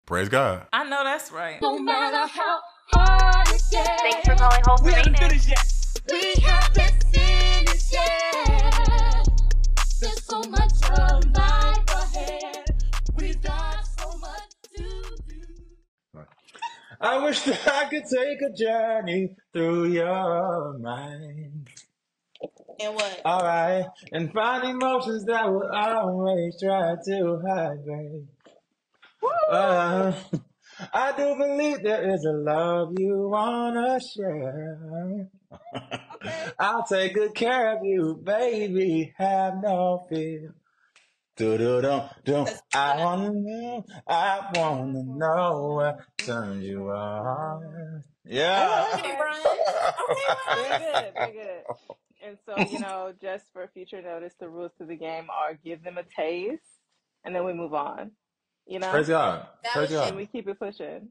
Praise God. I know that's right. No matter how hard it gets. Thanks for calling Wholesome We haven't Maintenance. finished yet. We haven't finished yet. There's so much of life ahead. We've got so much to do. I wish that I could take a journey through your mind. And what? Alright, and find emotions that will always try to hide, babe. I do believe there is a love you wanna share. I'll take good care of you, baby. Have no fear. Do. I wanna know what turns you on. Yeah. Okay, Brian. Okay, Very Brian. good, very good. And so, just for future notice, the rules to the game are give them a taste, and then we move on. Praise God. That Praise was And God. we keep it pushing.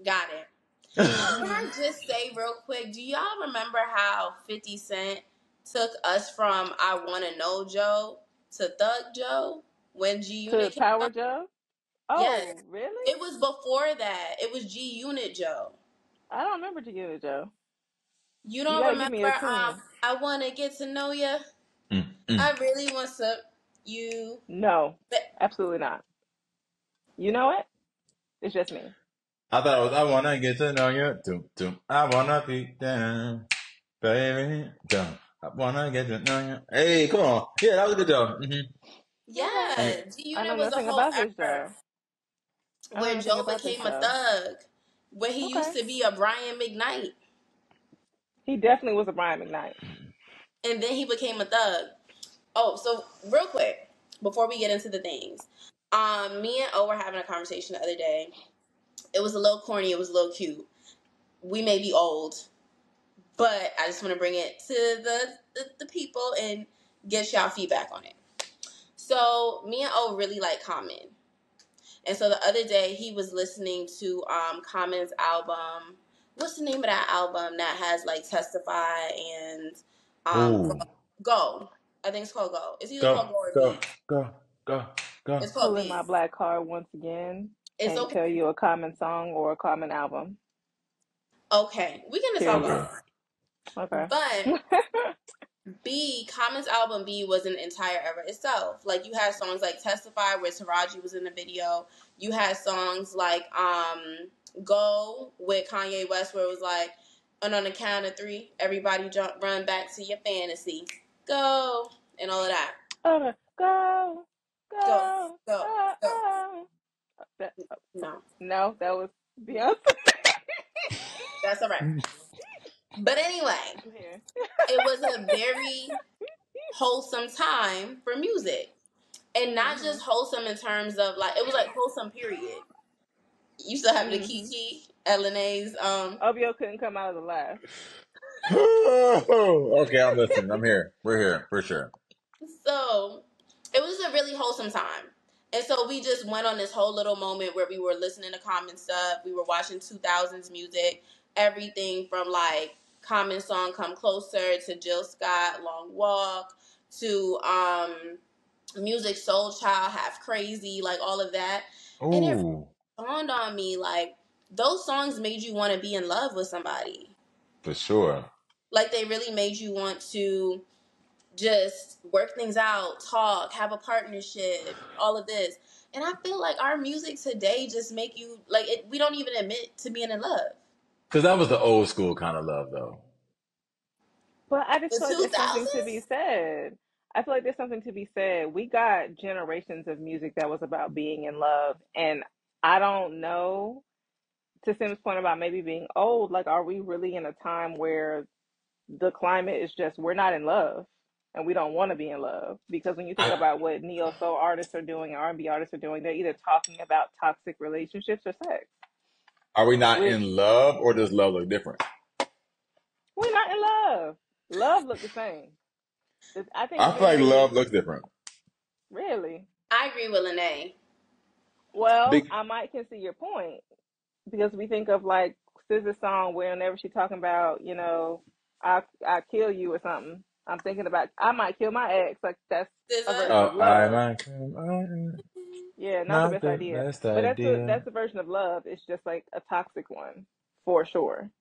Got it. Can I just say real quick, do y'all remember how 50 Cent took us from I Wanna Know Joe to Thug Joe when G To Unit came Power out? Joe? Yes. Oh, really? It was before that. It was G Unit Joe. I don't remember to give it, Joe. You You don't gotta give me a remember tune. I Wanna Get to Know Ya? I really want some you. No, But absolutely not. You know it? It's just me. I thought it was I wanna get to know you. I wanna be down, baby. Down. I wanna get to know you. Hey, come on. Yeah, that was a good job. yeah, Okay. G I know Unit was a nothing whole about this, era Joe. I know where nothing Joe about this, became a Joe. thug. Where he Okay. used to be a Brian McKnight. He definitely was a Brian McKnight. And then he became a thug. Oh, so real quick, before we get into the things, me and O were having a conversation the other day. It was a little corny. It was a little cute. We may be old, but I just want to bring it to the people and get y'all feedback on it. So me and O really like Common, and so the other day he was listening to Common's album. What's the name of that album that has like Testify and Ooh. Go? I think it's called Go. It's either called Go or Be. Go. It's called Pulling Be. my black card once again. It's Can't okay. tell you a common song or a common album. Okay, we can just talk about Okay. it. But Common's album B was an entire era itself. Like you had songs like Testify where Taraji was in the video. You had songs like Go with Kanye West where it was like, and on the count of 3, everybody run back to your fantasy. Go and all of that. Go, Go. No, that was Beyonce. That's all right. But anyway, it was a very wholesome time for music. And not just wholesome in terms of like, it was like wholesome period. You still have the Kiki at Lene's. Obio couldn't come out of the laugh. Okay, I'm listening. I'm here. We're here for sure. So it was a really wholesome time. And so we just went on this whole little moment where we were listening to Common stuff. We were watching 2000s music, everything from like Common song Come Closer to Jill Scott, Long Walk, to Music Soul Child, Half Crazy, like all of that. Ooh. And it dawned on me, like, those songs made you want to be in love with somebody. For sure. Like, they really made you want to just work things out, talk, have a partnership, all of this. And I feel like our music today just make you, like, we don't even admit to being in love. Because that was the old school kind of love, though. But I just The feel like there's something to 2000s? be said. I feel like there's something to be said. We got generations of music that was about being in love. And I don't know, to Sim's point about maybe being old, like, are we really in a time where the climate is just, we're not in love and we don't want to be in love? Because when you think about what neo soul artists are doing and R&B artists are doing, they're either talking about toxic relationships or sex. Are we not in love, or does love look different? We're not in love. Love look the same. I feel like love looks different. Really? I agree with Lene. Well, I might can see your point, because we think of like SZA's song whenever she's talking about, you know, I kill you or something. I'm thinking about I might kill my ex. Like that's a version of love. Yeah, not the Not best the idea. best But idea. that's a version of love. It's just like a toxic one, for sure.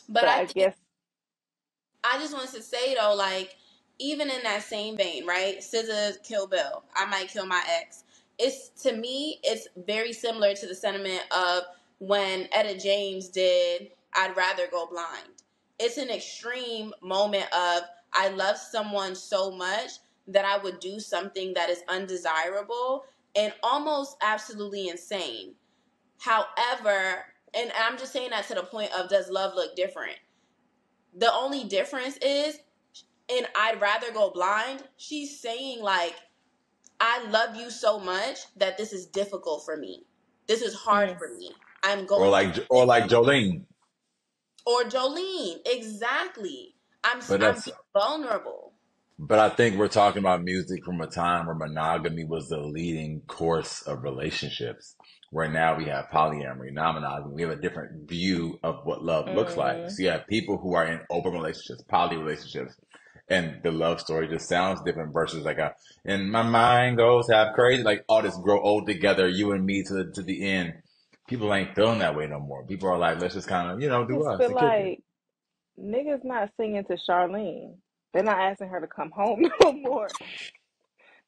But But I I think guess. I just wanted to say though, like, even in that same vein, right? SZA, Kill Bill. I might kill my ex. It's, to me, it's very similar to the sentiment of when Etta James did I'd Rather Go Blind. It's an extreme moment of I love someone so much that I would do something that is undesirable and almost absolutely insane. However, and I'm just saying that to the point of, does love look different? The only difference is in I'd Rather Go Blind, she's saying, like, I love you so much that this is difficult for me. This is hard Mm, for me. I'm Or going through or this. like Jolene. Or Jolene, exactly. But I'm that's being vulnerable. But I think we're talking about music from a time where monogamy was the leading course of relationships. Where now we have polyamory, non-monogamy. We have a different view of what love looks like. mm. So you have people who are in open relationships, poly relationships, and the love story just sounds different versus like a, and my mind goes half crazy, like all this grow old together, you and me to the end. People ain't feeling that way no more. People are like, let's just kind of, I do just us feel and kick it. like niggas not singing to Charlene. They're not asking her to come home no more.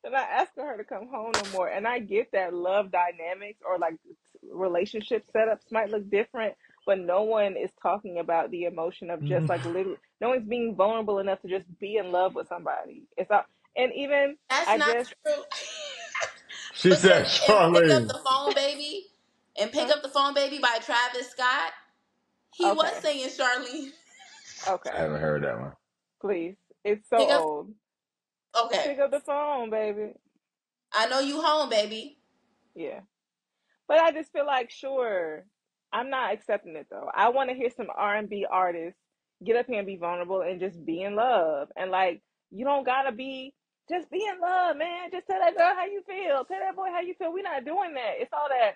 They're not asking her to come home no more. And I get that love dynamics or like relationship setups might look different, but no one is talking about the emotion of just like literally, no one's being vulnerable enough to just be in love with somebody. It's not, and even That's I not just, true. She Because said, in Pick Up Charlene. the Phone Baby, and Pick huh? Up the Phone Baby by Travis Scott, he was Okay, saying Charlene. I okay, haven't heard that one. please. It's so Pick up, old. okay. Pick up the phone, baby. I know you home, baby. Yeah. But I just feel like, sure, I'm not accepting it though. I want to hear some R&B artists get up here and be vulnerable and just be in love. And like, you don't gotta be, just be in love, man. Just tell that girl how you feel. Tell that boy how you feel. We're not doing that. It's all that.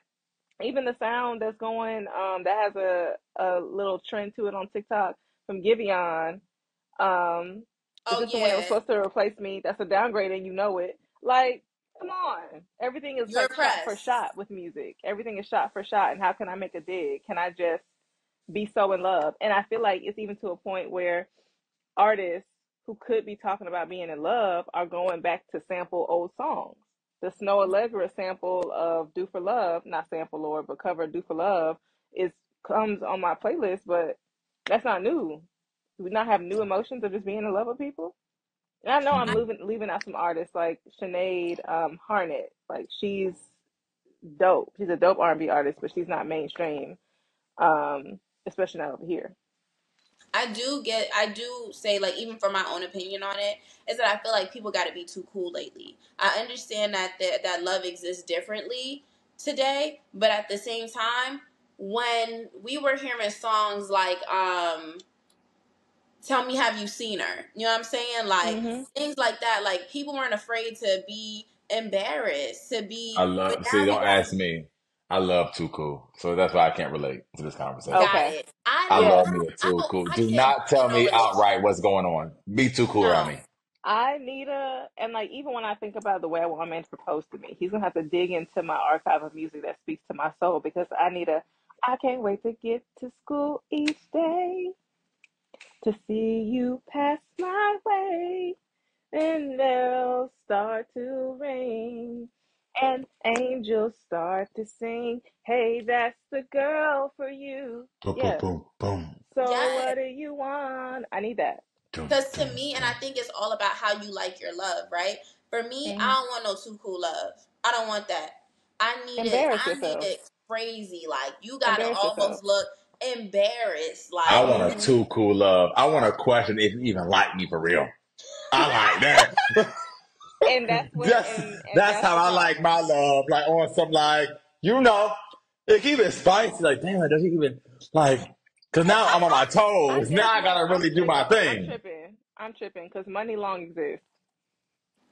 Even the sound that's going, that has a little trend to it on TikTok from Giveon. Um, is Oh this the one that was yeah, supposed to replace me? That's a downgrade and you know it. Like, come on. Everything is you're like shot for oppressed. shot with music. Everything is shot for shot. And how can I make a dig? Can I just be so in love? And I feel like it's even to a point where artists who could be talking about being in love are going back to sample old songs. The Snow Allegra sample of Do for Love, not sample Lord, but cover Do for Love is comes on my playlist, but that's not new. Do we not have new emotions of just being in love with people? And I know I'm leaving out some artists like Sinead Harnett. Like she's dope. She's a dope R&B artist, but she's not mainstream, especially not over here. I do say, like, even for my own opinion on it, is that I feel like people got to be too cool lately. I understand that that love exists differently today, but at the same time, when we were hearing songs like Tell Me Have You Seen Her, you know what I'm saying? Like Mm-hmm. things like that, like people weren't afraid to be embarrassed to I be, but love, see, now we don't got ask me. I love Too Cool. So that's why I can't relate to this conversation. got Okay. it. I Yeah. love me a Too Cool. I Do can't not be tell in no me relationship. outright what's going on. Be too cool around No. me. I need a, and like even when I think about the way I want my man to propose to me, he's gonna have to dig into my archive of music that speaks to my soul because I need a. I can't wait to get to school each day to see you pass my way, and they'll start to ring, and angels start to sing. Hey, that's the girl for you. Boom, boom, Yeah. boom, boom. So Yes. what do you want? I need that. Dum, Because to dum, me, and I dum. think it's all about how you like your love, right? For me, I Hmm. don't want no too cool love. I don't want that. Embarrass I need yourself. it crazy. Like you gotta Embarrass yourself. almost look embarrassed. I Like want a Hmm. too cool love. I want to question if you even like me for real. I like that. And that's what that's and that's that's how the I like problem. my love. Like on some like, it keep it spicy. Like, damn, does he even like? Because now I'm on my I toes. Now just I want gotta I'm really do my tripping. I'm thing. tripping. I'm tripping because money long exists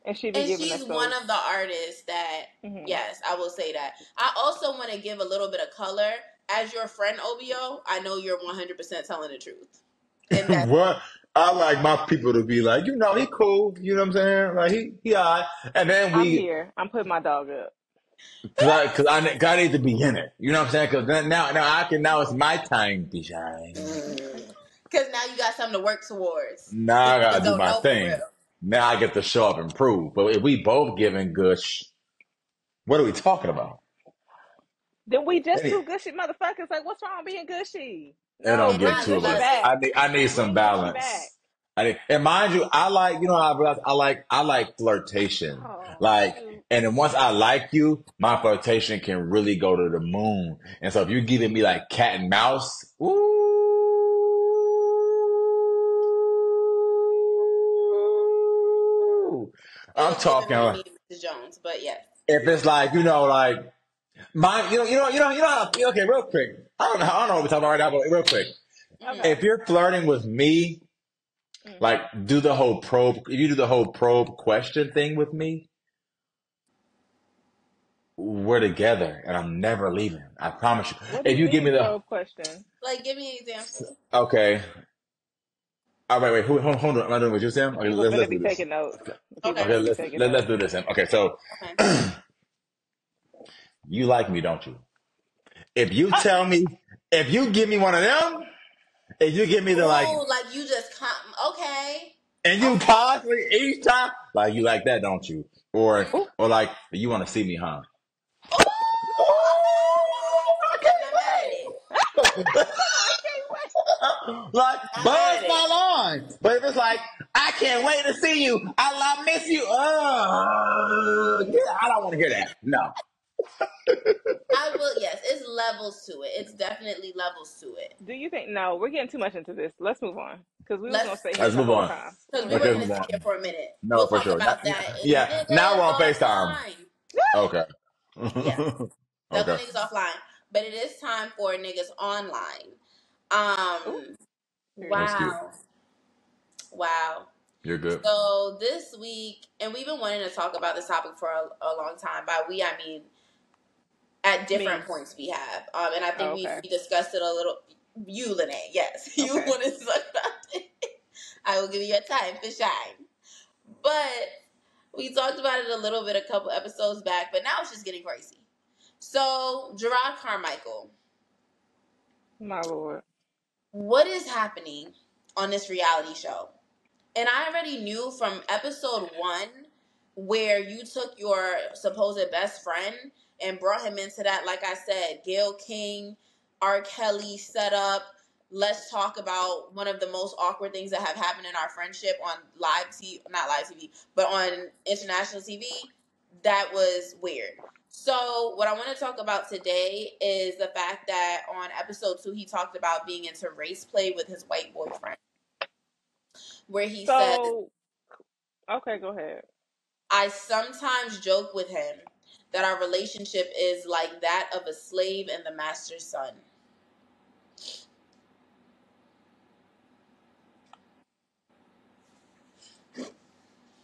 and she be and giving us she's one those. of the artists that, Hmm. yes, I will say that. I also want to give a little bit of color. As your friend OBO, I know you're 100% telling the truth. And that What? I like my people to be like, he cool. You know what I'm saying? Like he alright. And then I'm we here. I'm putting my dog up. Cause I need to be in it. You know what I'm saying? Cause now it's my time to shine. Because now you got something to work towards. Now The I niggas gotta do don't my know for thing. real. Now I get to show up and prove. But if we both giving gush, what are we talking about? Then we just It two gushy motherfuckers. Like, what's wrong being gushy? it No, don't It's get bring not too just gushy much. us. back. I need some Bring gushy back. balance. And mind you, I like flirtation. Oh Like, shoot. and then once I like you, my flirtation can really go to the moon. And so if you're giving me like cat and mouse, ooh, It I'm was giving talking. me Mrs. Jones, but yes. If it's like, like my, okay, real quick. I don't know what we're talking about right now, but real quick. Hmm. Okay. If you're flirting with me, like, Hmm. do the whole probe, if you do the whole probe question thing with me, we're together and I'm never leaving. I promise you. What do If you you give me mean the, probe question? Like, give me an example. okay. All right, wait, hold on. Am I doing what you Sam? Okay, People let's finna do be this. taking notes. People Okay. Okay, finna be taking let's notes. do this, Sam. Okay, so Okay. you like me, don't you? If you tell me, if you give me one of them, if you give me the like, Ooh, like you just come. Okay. and you Okay. constantly each time, like you like that, don't you? Mm. Ooh, Or like you want to see me, huh? Ooh, Oh, I'm not mad at it. I can't wait. Like, Not mad buzz at it. my line. But if it's like, I can't wait to see you. I miss you. Yeah, I don't want to hear that. No. I will. Yes, it's levels to it. It's definitely levels to it. do you think? No, we're getting too much into this. Let's move on because we was gonna Let's, stay here Let's the move whole on. time. because we Okay, were Okay, gonna move sit on. here for a minute. No, We'll for talk sure. about that in Yeah, now niggas we're on FaceTime. offline. Okay. Yes, Okay. definitely niggas offline. But it is time for niggas online. ooh, That's period. cute. Wow, wow. You're good. So this week, and we've been wanting to talk about this topic for a long time. By we, I mean at different Me. points we have. And I Oh, think we okay. discussed it a little. You, Lene, yes, you Okay. want to talk about it. I will give you your time to shine. But we talked about it a little bit a couple episodes back, but now it's just getting crazy. So, Gerard Carmichael, My lord. what is happening on this reality show? And I already knew from episode 1 where you took your supposed best friend and brought him into that, like I said, Gail King, R. Kelly setup. Let's talk about one of the most awkward things that have happened in our friendship on live TV, not live TV, but on international TV. That was weird. So, what I want to talk about today is the fact that on episode 2, he talked about being into race play with his white boyfriend, where he said, So, okay, go ahead. I sometimes joke with him that our relationship is like that of a slave and the master's son.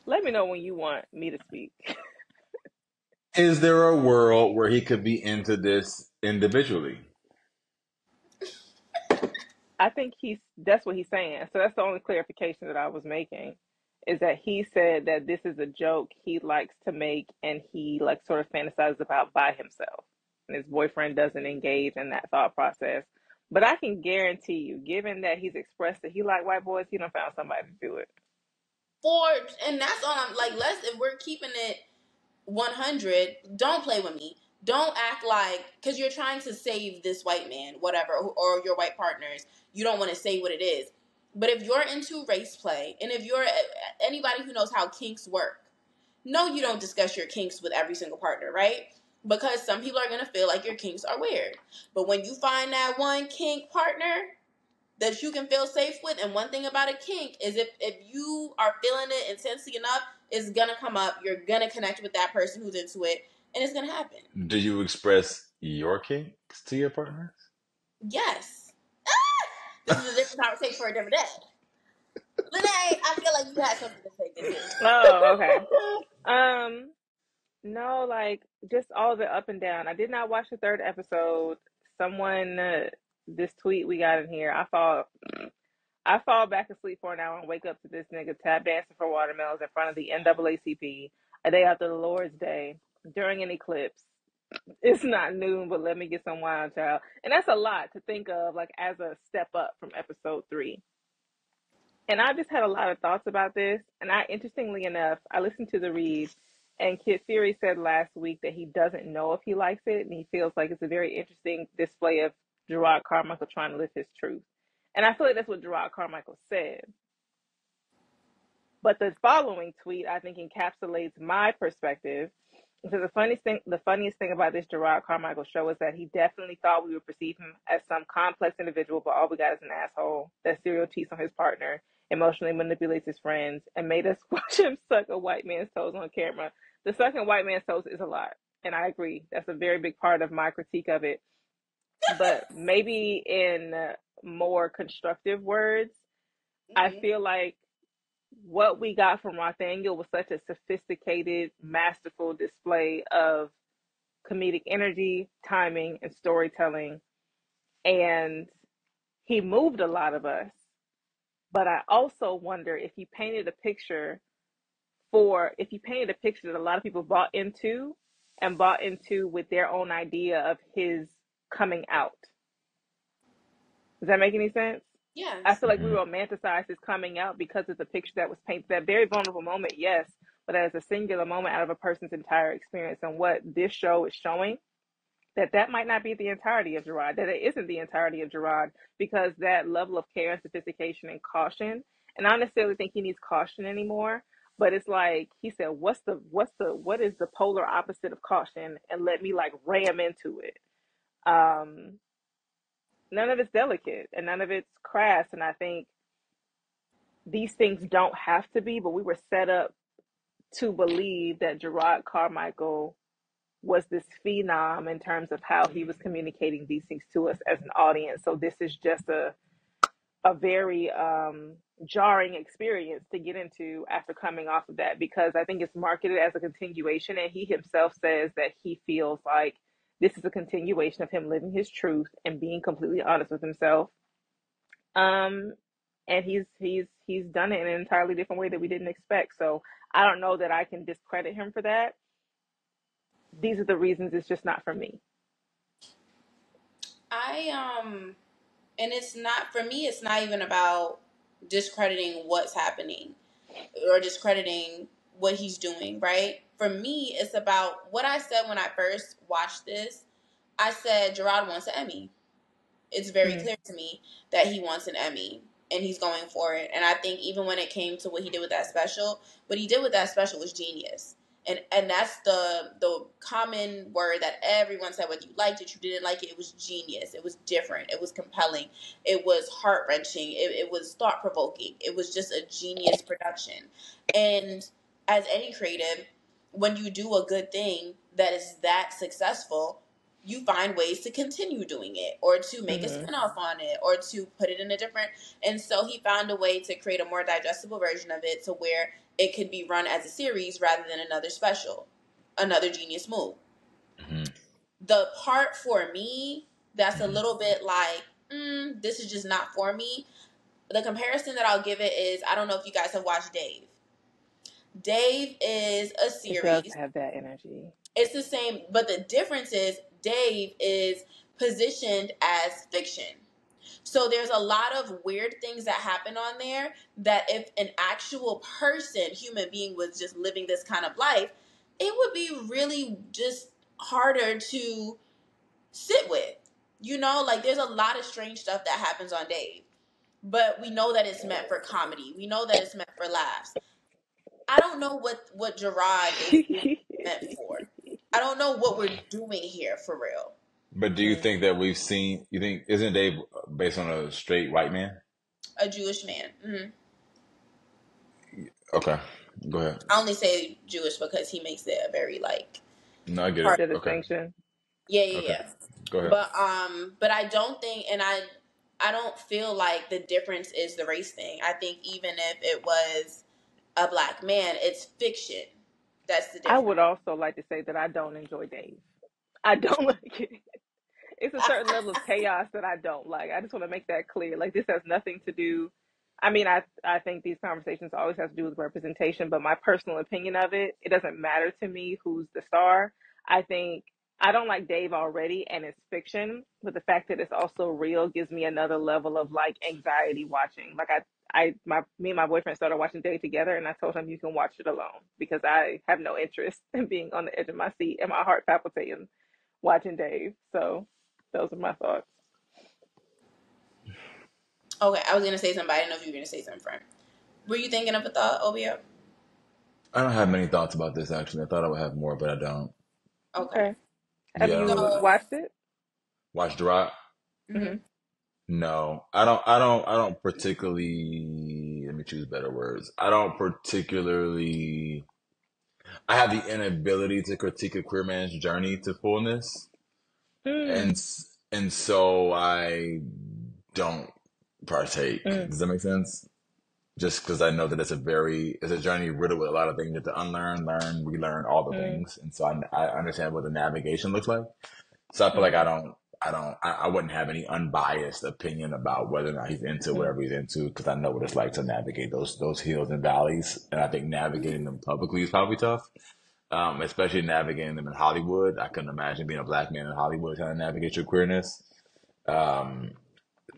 Let me know when you want me to speak. Is there a world where he could be into this individually? I think that's what he's saying. So that's the only clarification that I was making is that he said that this is a joke he likes to make and he like sort of fantasizes about by himself. And his boyfriend doesn't engage in that thought process. But I can guarantee you, given that he's expressed that he like white boys, he done found somebody to do it. And that's all I'm like, if we're keeping it 100, don't play with me. Don't act like, because you're trying to save this white man, whatever, or your white partners. You don't want to say what it is. But if you're into race play, and if you're anybody who knows how kinks work, no, you don't discuss your kinks with every single partner, right? Because some people are going to feel like your kinks are weird. But when you find that one kink partner that you can feel safe with, and one thing about a kink is if you are feeling it intensely enough, it's going to come up. You're going to connect with that person who's into it, and it's going to happen. Do you express your kinks to your partners? Yes. This is a different conversation for a different day. Lene, I feel like you had something to say this is. Oh, okay. No, like just all of it up and down. I did not watch the third episode. Someone, this tweet we got in here, I fall back asleep for an hour and wake up to this nigga tap dancing for watermelons in front of the NAACP a day after the Lord's Day during an eclipse. It's not noon, but let me get some Wild Child. And that's a lot to think of, like, as a step up from episode 3. And I just had a lot of thoughts about this. And interestingly enough, I listened to the read, and Kid Fury said last week that he doesn't know if he likes it, and he feels like it's a very interesting display of Gerard Carmichael trying to live his truth. And I feel like that's what Gerard Carmichael said. But the following tweet, I think, encapsulates my perspective. So the funniest thing about this Gerard Carmichael show is that he definitely thought we would perceive him as some complex individual, but all we got is an asshole that serial cheats on his partner, emotionally manipulates his friends, and made us watch him suck a white man's toes on camera. The sucking white man's toes is a lot, and I agree. That's a very big part of my critique of it. But maybe in more constructive words, I feel like what we got from Rothaniel was such a sophisticated, masterful display of comedic energy, timing, and storytelling. And he moved a lot of us. But I also wonder if he painted a picture that a lot of people bought into with their own idea of his coming out. Does that make any sense? Yes. I feel like we romanticize his coming out because of the picture that was painted. That very vulnerable moment, yes, but as a singular moment out of a person's entire experience. And what this show is showing, that might not be the entirety of Gerard, that it isn't the entirety of Gerard, because that level of care and sophistication and caution, and I don't necessarily think he needs caution anymore, but it's like he said, what is the polar opposite of caution, and let me like ram into it. None of it's delicate and none of it's crass. And I think these things don't have to be, but we were set up to believe that Gerard Carmichael was this phenom in terms of how he was communicating these things to us as an audience. So this is just a very jarring experience to get into after coming off of that, because I think it's marketed as a continuation, and he himself says that he feels like this is a continuation of him living his truth and being completely honest with himself. And he's done it in an entirely different way that we didn't expect. So I don't know that I can discredit him for that. These are the reasons it's just not for me. And it's not, for me, it's not even about discrediting what's happening or discrediting what he's doing, right? For me, it's about what I said when I first watched this. I said Gerard wants an Emmy. It's very clear to me that he wants an Emmy and he's going for it. And I think even when it came to what he did with that special, what he did with that special was genius. And that's the common word that everyone said, whether you liked it, you didn't like it, it was genius. It was different. It was compelling. It was heart-wrenching. It was thought-provoking. It was just a genius production. And as any creative, when you do a good thing that is that successful, you find ways to continue doing it or to make a spinoff on it or to put it in a different. And so he found a way to create a more digestible version of it to where it could be run as a series rather than another special, another genius move. The part for me that's a little bit like, this is just not for me. The comparison that I'll give it is, I don't know if you guys have watched Dave. Dave is a series. It does have that energy. It's the same, but the difference is Dave is positioned as fiction. So there's a lot of weird things that happen on there that if an actual person, human being, was just living this kind of life, it would be really just harder to sit with. You know, like there's a lot of strange stuff that happens on Dave. But we know that it's meant for comedy. We know that it's meant for laughs. I don't know what Gerard is meant for. I don't know what we're doing here for real. But do you think that isn't Dave based on a straight white man? A Jewish man. Mm-hmm. Okay, go ahead. I only say Jewish because he makes it a very like. No, I get Part it. of the distinction. Yeah. Go ahead. But I don't think, and I don't feel like the difference is the race thing. I think even if it was a black man, it's fiction. That's the difference. I would also like to say that I don't enjoy Dave. I don't like it. It's a certain level of chaos that I don't like. I just want to make that clear. Like, this has nothing to do. I mean, I think these conversations always have to do with representation, but my personal opinion of it, it doesn't matter to me who's the star. I think I don't like Dave already, and it's fiction, but the fact that it's also real gives me another level of like anxiety watching. Like me and my boyfriend started watching Dave together, and I told him you can watch it alone because I have no interest in being on the edge of my seat and my heart palpitating watching Dave. So those are my thoughts. Okay, I was gonna say something. But I didn't know if you were gonna say something, friend. Were you thinking of a thought, OBO? I don't have many thoughts about this actually. I thought I would have more, but I don't. Okay. Okay. Have Yeah, I don't you really So. watched it? watch Drop. Mhm. Mm-hmm. No, I don't particularly, let me choose better words. I don't particularly, I have the inability to critique a queer man's journey to fullness. And, Mm, and so I don't partake. mm, Does that make sense? Just because I know that it's a journey riddled with a lot of things. You have to unlearn, learn, relearn all the mm, things. And so I understand what the navigation looks like. So I feel like mm, I wouldn't have any unbiased opinion about whether or not he's into mm, whatever he's into because I know what it's like to navigate those hills and valleys. And I think navigating them publicly is probably tough. Especially navigating them in Hollywood. I couldn't imagine being a black man in Hollywood trying to navigate your queerness. Um,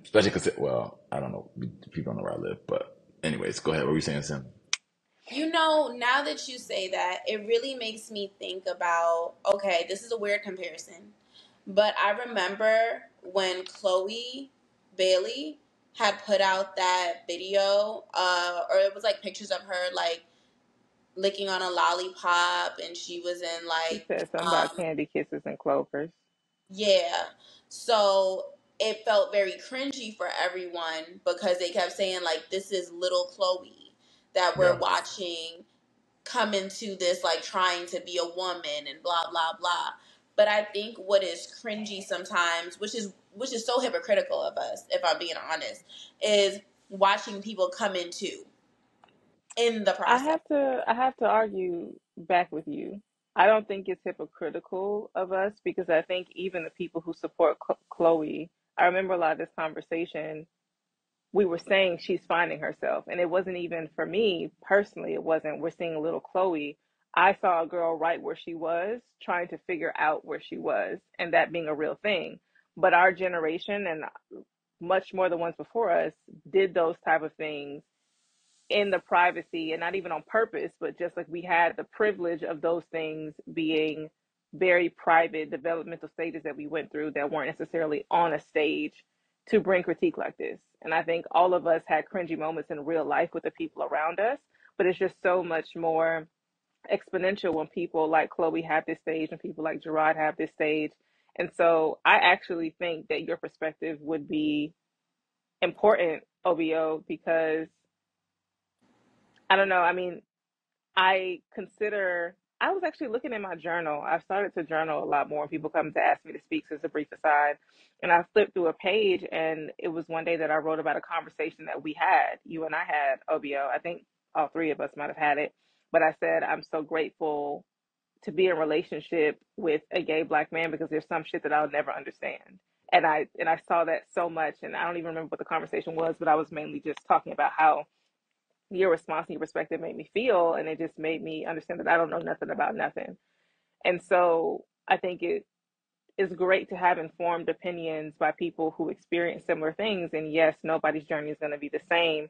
Especially because, well, I don't know. People don't know where I live. But anyways, go ahead. What were you saying, Sim? You know, now that you say that, it really makes me think about, okay, this is a weird comparison, but I remember when Chloe Bailey had put out that video, or it was like pictures of her like licking on a lollipop, and she was in She like, said something about candy kisses and clovers. yeah. So it felt very cringy for everyone because they kept saying like, this is little Chloe that we're Yeah. watching come into this like trying to be a woman and blah blah blah. But I think what is cringy sometimes, which is so hypocritical of us, if I'm being honest, is watching people come into in the process. I have to argue back with you. I don't think it's hypocritical of us because I think even the people who support Chloe, I remember a lot of this conversation. We were saying she's finding herself, and it wasn't even for me personally. It wasn't. We're seeing little Chloe. I saw a girl right where she was, trying to figure out where she was, and that being a real thing. But our generation and much more the ones before us did those type of things in the privacy and not even on purpose, but just like we had the privilege of those things being very private developmental stages that we went through that weren't necessarily on a stage to bring critique like this. And I think all of us had cringy moments in real life with the people around us, but it's just so much more exponential when people like Chloe have this stage and people like Gerard have this stage. And so I actually think that your perspective would be important, OBO, because I don't know. I mean, I was actually looking in my journal. I've started to journal a lot more when people come to ask me to speak, so it's a brief aside. And I flipped through a page, and it was one day that I wrote about a conversation that we had, you and I had, OBO. I think all three of us might have had it. But I said, I'm so grateful to be in a relationship with a gay black man because there's some shit that I'll never understand. And I saw that so much, and I don't even remember what the conversation was, but I was mainly just talking about how your response and your perspective made me feel, and it just made me understand that I don't know nothing about nothing. And so I think it is great to have informed opinions by people who experience similar things. And yes, nobody's journey is going to be the same,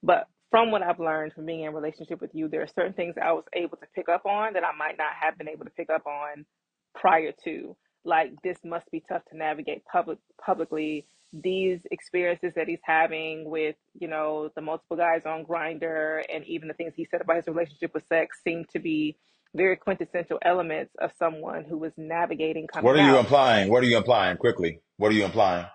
but from what I've learned from being in a relationship with you, there are certain things that I was able to pick up on that I might not have been able to pick up on prior to. Like, this must be tough to navigate publicly. These experiences that he's having with, the multiple guys on Grinder, and even the things he said about his relationship with sex seem to be very quintessential elements of someone who was navigating What coming are you out. implying? What are you implying? Quickly. What are you implying?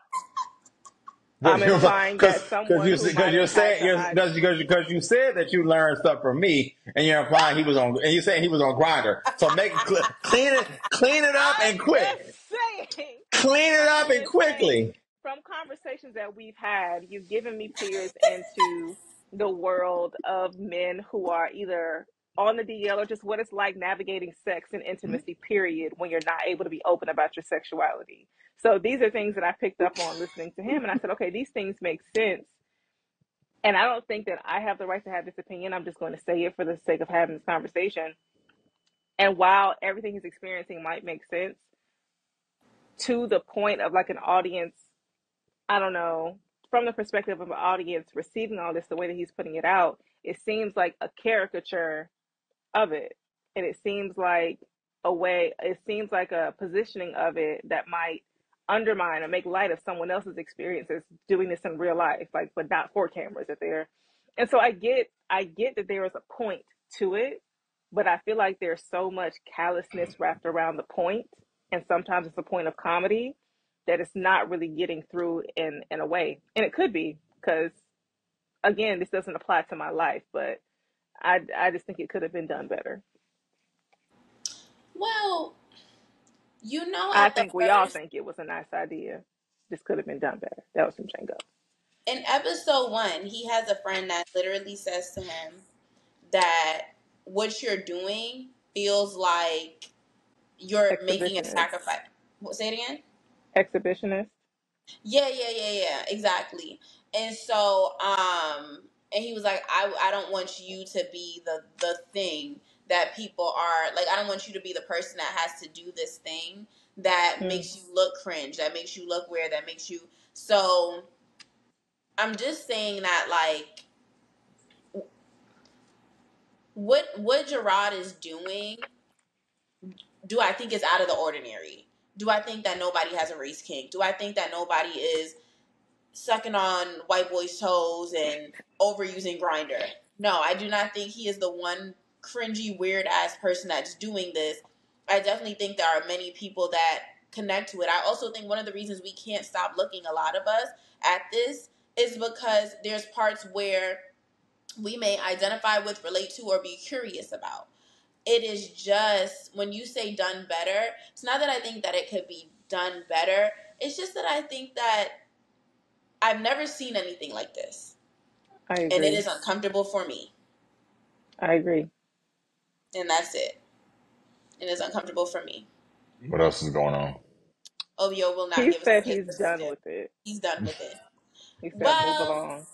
What I'm are you implying? implying that someone who might have You're had saying to hide. because you said that you learned stuff from me, and you're implying he was on, and you're saying he was on Grinder. So clean it up I'm and quick. just saying. Clean it I'm up and just saying. quickly. From conversations that we've had, you've given me peers into the world of men who are either on the DL or just what it's like navigating sex and intimacy, period, when you're not able to be open about your sexuality. So these are things that I picked up on listening to him. And I said, okay, these things make sense. And I don't think that I have the right to have this opinion. I'm just going to say it for the sake of having this conversation. And while everything he's experiencing might make sense, to the point of like an audience, I don't know, from the perspective of an audience receiving all this, the way that he's putting it out, it seems like a caricature of it. And it seems like a positioning of it that might undermine or make light of someone else's experiences doing this in real life, like, but not for cameras that they're. And so I get that there is a point to it, but I feel like there's so much callousness wrapped around the point, and sometimes it's a point of comedy that it's not really getting through in a way. And it could be because, again, this doesn't apply to my life, but I just think it could have been done better. Well, I at the think we all first, think it was a nice idea. This could have been done better. That was from Django. in episode 1, he has a friend that literally says to him that what you're doing feels like you're making a Exhibitionist. sacrifice. Say it again? Exhibitionist. Yeah, exactly. And so, and he was like, I don't want you to be the thing that people are like. I don't want you to be the person that has to do this thing that makes you look cringe, that makes you look weird, that makes you. So, I'm just saying that, like, what Gerard is doing, do I think is out of the ordinary? Do I think that nobody has a race kink? Do I think that nobody is sucking on white boys' toes and overusing Grinder? No, I do not think he is the one cringy, weird ass person that's doing this. I definitely think there are many people that connect to it. I also think one of the reasons we can't stop looking, a lot of us, at this is because there's parts where we may identify with, relate to, or be curious about. It is just, when you say done better, it's not that I think that it could be done better. It's just that I think that I've never seen anything like this. I agree. And it is uncomfortable for me. I agree. And that's it. It is uncomfortable for me. What else is going on? OVO will not He give us said a he's done with it. He's done with it. He said move Well, along.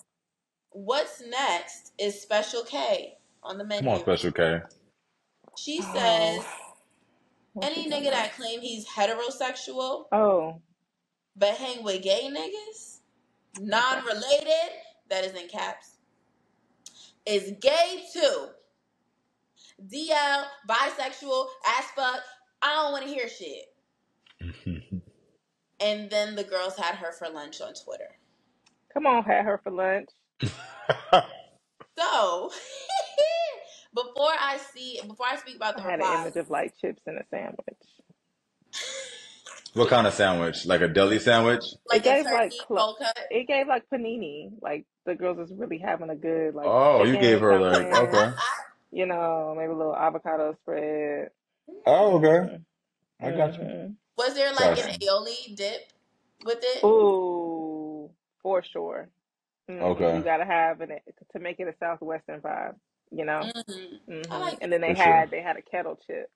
what's next is Special K on the menu. Come on, Special K. She says, What's any he nigga talking about? that claim he's heterosexual Oh, but hang with gay niggas, non-related, that is in caps, is gay too. DL, bisexual, as fuck, I don't want to hear shit. And then the girls had her for lunch on Twitter. come on, had her for lunch. So, before I speak about the I had an replies, image of like chips in a sandwich. What kind of sandwich? Like a deli sandwich? like It a gave like turkey cold cut. it gave like panini. Like the girls was really having a good like. Oh, you chicken gave her something, like, okay. You know, maybe a little avocado spread. Oh, okay. I got you. Mhm. Was there like Gotcha. an aioli dip with it? Ooh, for sure. Okay. You gotta have it to make it a Southwestern vibe, you know. Mm-hmm. I like And then For sure. they had a kettle chip.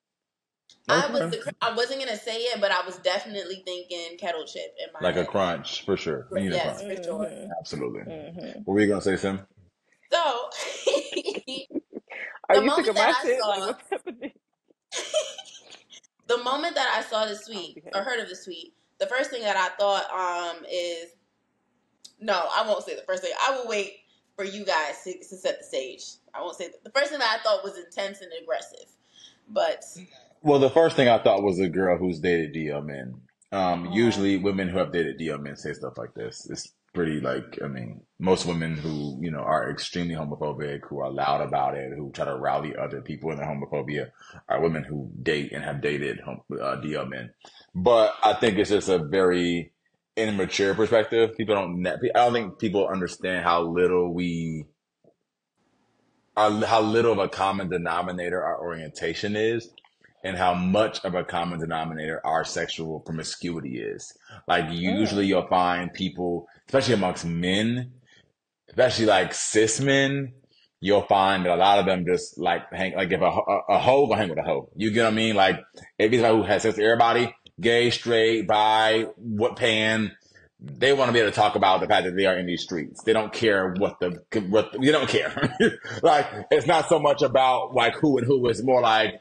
Okay. I wasn't gonna say it, but I was definitely thinking kettle chip in my Like a head. crunch, for sure. We need a Yes, crunch. for sure. Absolutely. Mhm. What were you going to say, Sim? So, Are the you sick moment of my that I shit? saw, Like what's happening? the moment that I saw the Oh, tweet behave. or heard of the tweet, the first thing that I thought is, no, I won't say the first thing. I will wait for you guys to set the stage. I won't say the first thing that I thought was intense and aggressive, but Well, the first thing I thought was a girl who's dated DL men. Usually women who have dated DL men say stuff like this. It's pretty like, I mean, most women who, you know, are extremely homophobic, who are loud about it, who try to rally other people in their homophobia, are women who date and have dated DL men. But I think it's just a very immature perspective. I don't think people understand how little of a common denominator our orientation is, and how much of a common denominator our sexual promiscuity is. Like, usually you'll find people, especially amongst men, especially like cis men, you'll find that a lot of them just like hang, like if a hoe will hang with a hoe. You get what I mean? Like, if it's somebody who has sex with everybody, gay, straight, bi, what pan, they want to be able to talk about the fact that they are in these streets. They don't care what you don't care. Like, it's not so much about like who and who, it's more like,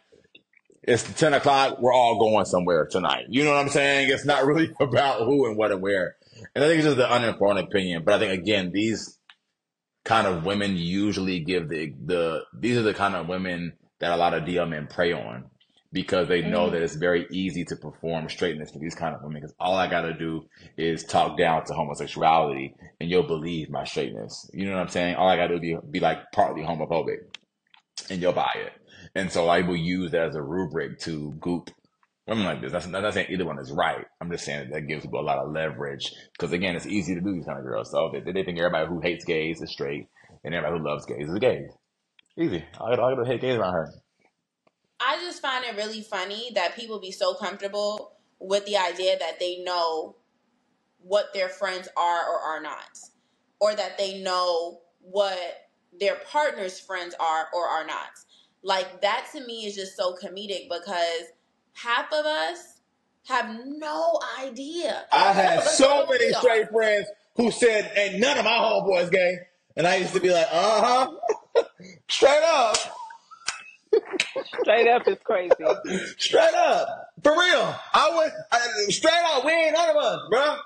it's 10 o'clock. We're all going somewhere tonight. You know what I'm saying? It's not really about who and what and where. And I think it's just an uninformed opinion. But I think, again, these kind of women usually give these are the kind of women that a lot of DL men prey on because they know that it's very easy to perform straightness for these kind of women because all I got to do is talk down to homosexuality and you'll believe my straightness. You know what I'm saying? All I got to do is be like partly homophobic and you'll buy it. And so I will use that as a rubric to goop women like this. I'm not saying either one is right. I'm just saying that gives people a lot of leverage because, again, it's easy to do these kind of girls. So they think everybody who hates gays is straight and everybody who loves gays is gay. Easy. I gotta hate gays around her. I just find it really funny that people be so comfortable with the idea that they know what their friends are or are not, or that they know what their partner's friends are or are not. Like, that to me is just so comedic because half of us have no idea. I had so many straight friends who said, ain't none of my homeboys gay. And I used to be like, straight up. Straight up is crazy. Straight up. For real. Straight up, we ain't none of us, bro.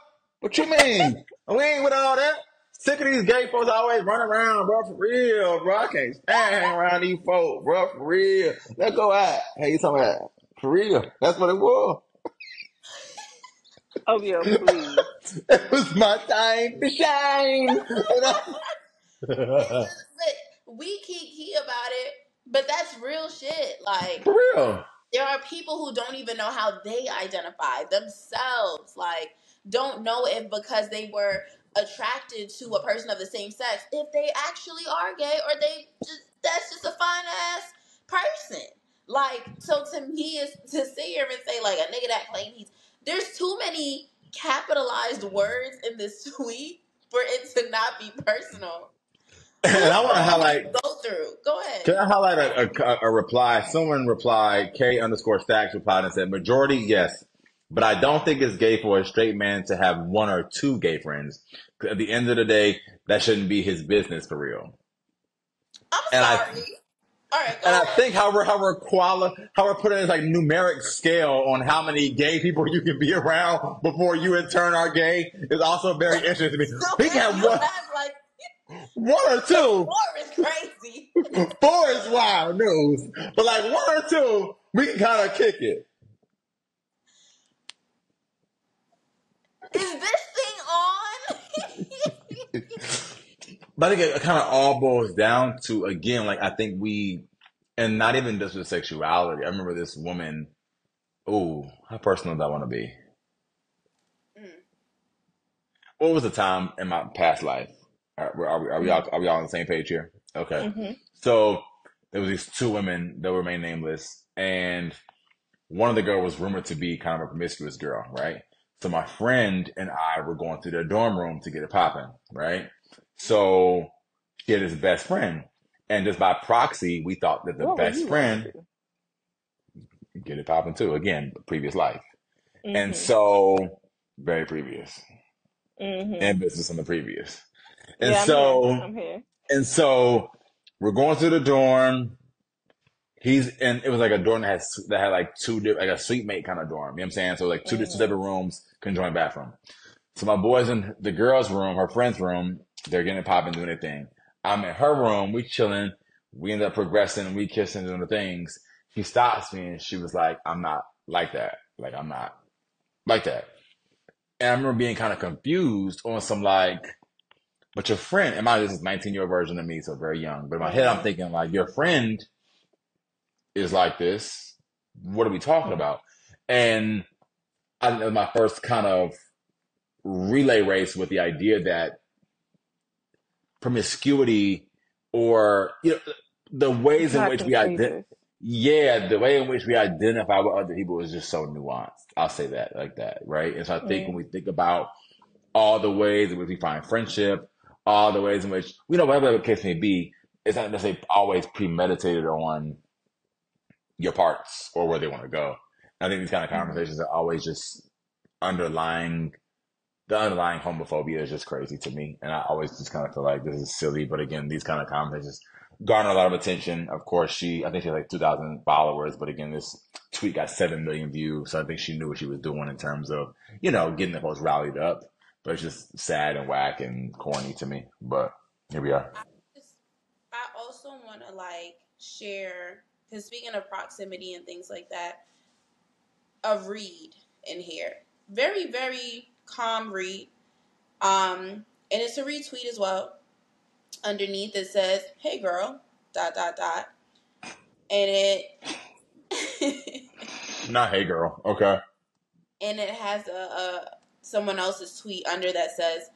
What you mean? We ain't with all that. Sick of these gay folks always running around, bro. For real, bro. I can't stand hanging around these folks, bro. For real. Let's go out. Hey, you talking about? For real. That's what it was. Oh, yeah, please. It was my time to shine. We kiki about it, but that's real shit. Like, for real. There are people who don't even know how they identify themselves. Like, don't know if because they were attracted to a person of the same sex, if they actually are gay or that's just a fine ass person. Like, so to me, is to sit here and say like a nigga that claims there's too many capitalized words in this tweet for it to not be personal. And I want to highlight. Go through. Go ahead. Can I highlight a reply? Someone replied, K_Stacks replied and said, majority, yes. But I don't think it's gay for a straight man to have one or two gay friends. At the end of the day, that shouldn't be his business for real. I'm sorry. All right, go ahead. I think how we're putting this like numeric scale on how many gay people you can be around before you in turn are gay is also very interesting to me. So we can have one or two. 4 is crazy. 4 is wild news. But like 1 or 2, we can kind of kick it. Is this thing on? But I think it kind of all boils down to, again, like I think and not even just with sexuality. I remember this woman, how personal do I want to be? What was the time in my past life? Are we all on the same page here? Okay. Mm-hmm. So there was these 2 women that remain nameless, and one of the girls was rumored to be kind of a promiscuous girl, right? So my friend and I were going through their dorm room to get it popping, right? So she had his best friend, and just by proxy, we thought that the best friend get it popping too. Again, previous life, and so very previous, and business on the previous. And I'm here. And so we're going through the dorm. It was like a dorm that had like 2 like a suite mate kind of dorm. You know what I'm saying? So like 2 different rooms, conjoined bathroom. So my boys in the girls' room, her friend's room, they're getting it popping, doing their thing. I'm in her room, we chilling. We end up progressing, we kissing, doing the things. She stops me and she was like, I'm not like that. Like, I'm not like that. And I remember being kind of confused on some like, but your friend, and this is 19-year-old version of me, so very young. But in my head, I'm thinking like, your friend is like this. What are we talking about? And it was my first kind of relay race with the idea that promiscuity or the ways in which the way in which we identify with other people is just so nuanced. I'll say that like that, right? And so I think when we think about all the ways in which we find friendship, all the ways in which, whatever the case may be, it's not necessarily always premeditated on your parts or where they want to go. I think these kind of conversations are always just the underlying homophobia is just crazy to me. And I always just kind of feel like this is silly. But again, these kind of conversations garner a lot of attention. Of course, I think she has like 2,000 followers. But again, this tweet got 7 million views. So I think she knew what she was doing in terms of, you know, getting the folks rallied up. But it's just sad and whack and corny to me. But here we are. I just, I also want to like share, because speaking of proximity and things like that, a read in here. Very, very calm read. And it's a retweet as well. Underneath it says, "Hey girl, dot dot dot," and it Not hey girl. Okay. and it has a someone else's tweet under that says,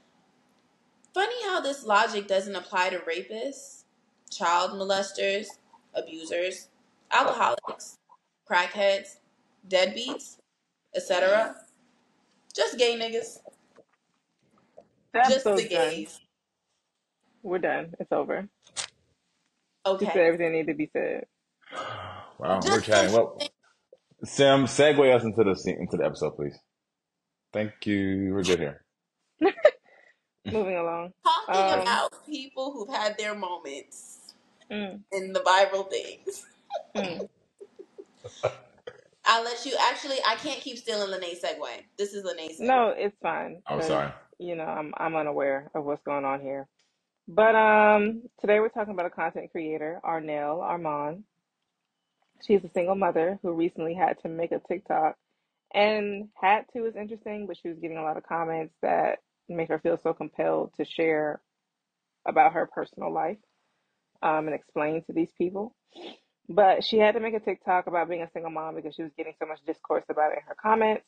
"Funny how this logic doesn't apply to rapists, child molesters, abusers, alcoholics, crackheads, deadbeats, etc. Just gay niggas. The Just the episode's done. gays." We're done. It's over. She said Okay. everything needed to be said. Wow, we're Just chatting. Well, interesting. Sim, segue us into the episode, please. Thank you. We're good here. Moving along. Talking about people who've had their moments Mm, in the Bible things. mm. I'll let you. Actually, I can't keep stealing Lene's segue. This is Lene's segue. No, it's fine I'm because sorry. I'm unaware of what's going on here. But today we're talking about a content creator, Arnell Armand. She's a single mother who recently had to make a TikTok, and had to is interesting, but she was getting a lot of comments that made her feel so compelled to share about her personal life, and explain to these people. But she had to make a TikTok about being a single mom because she was getting so much discourse about it in her comments.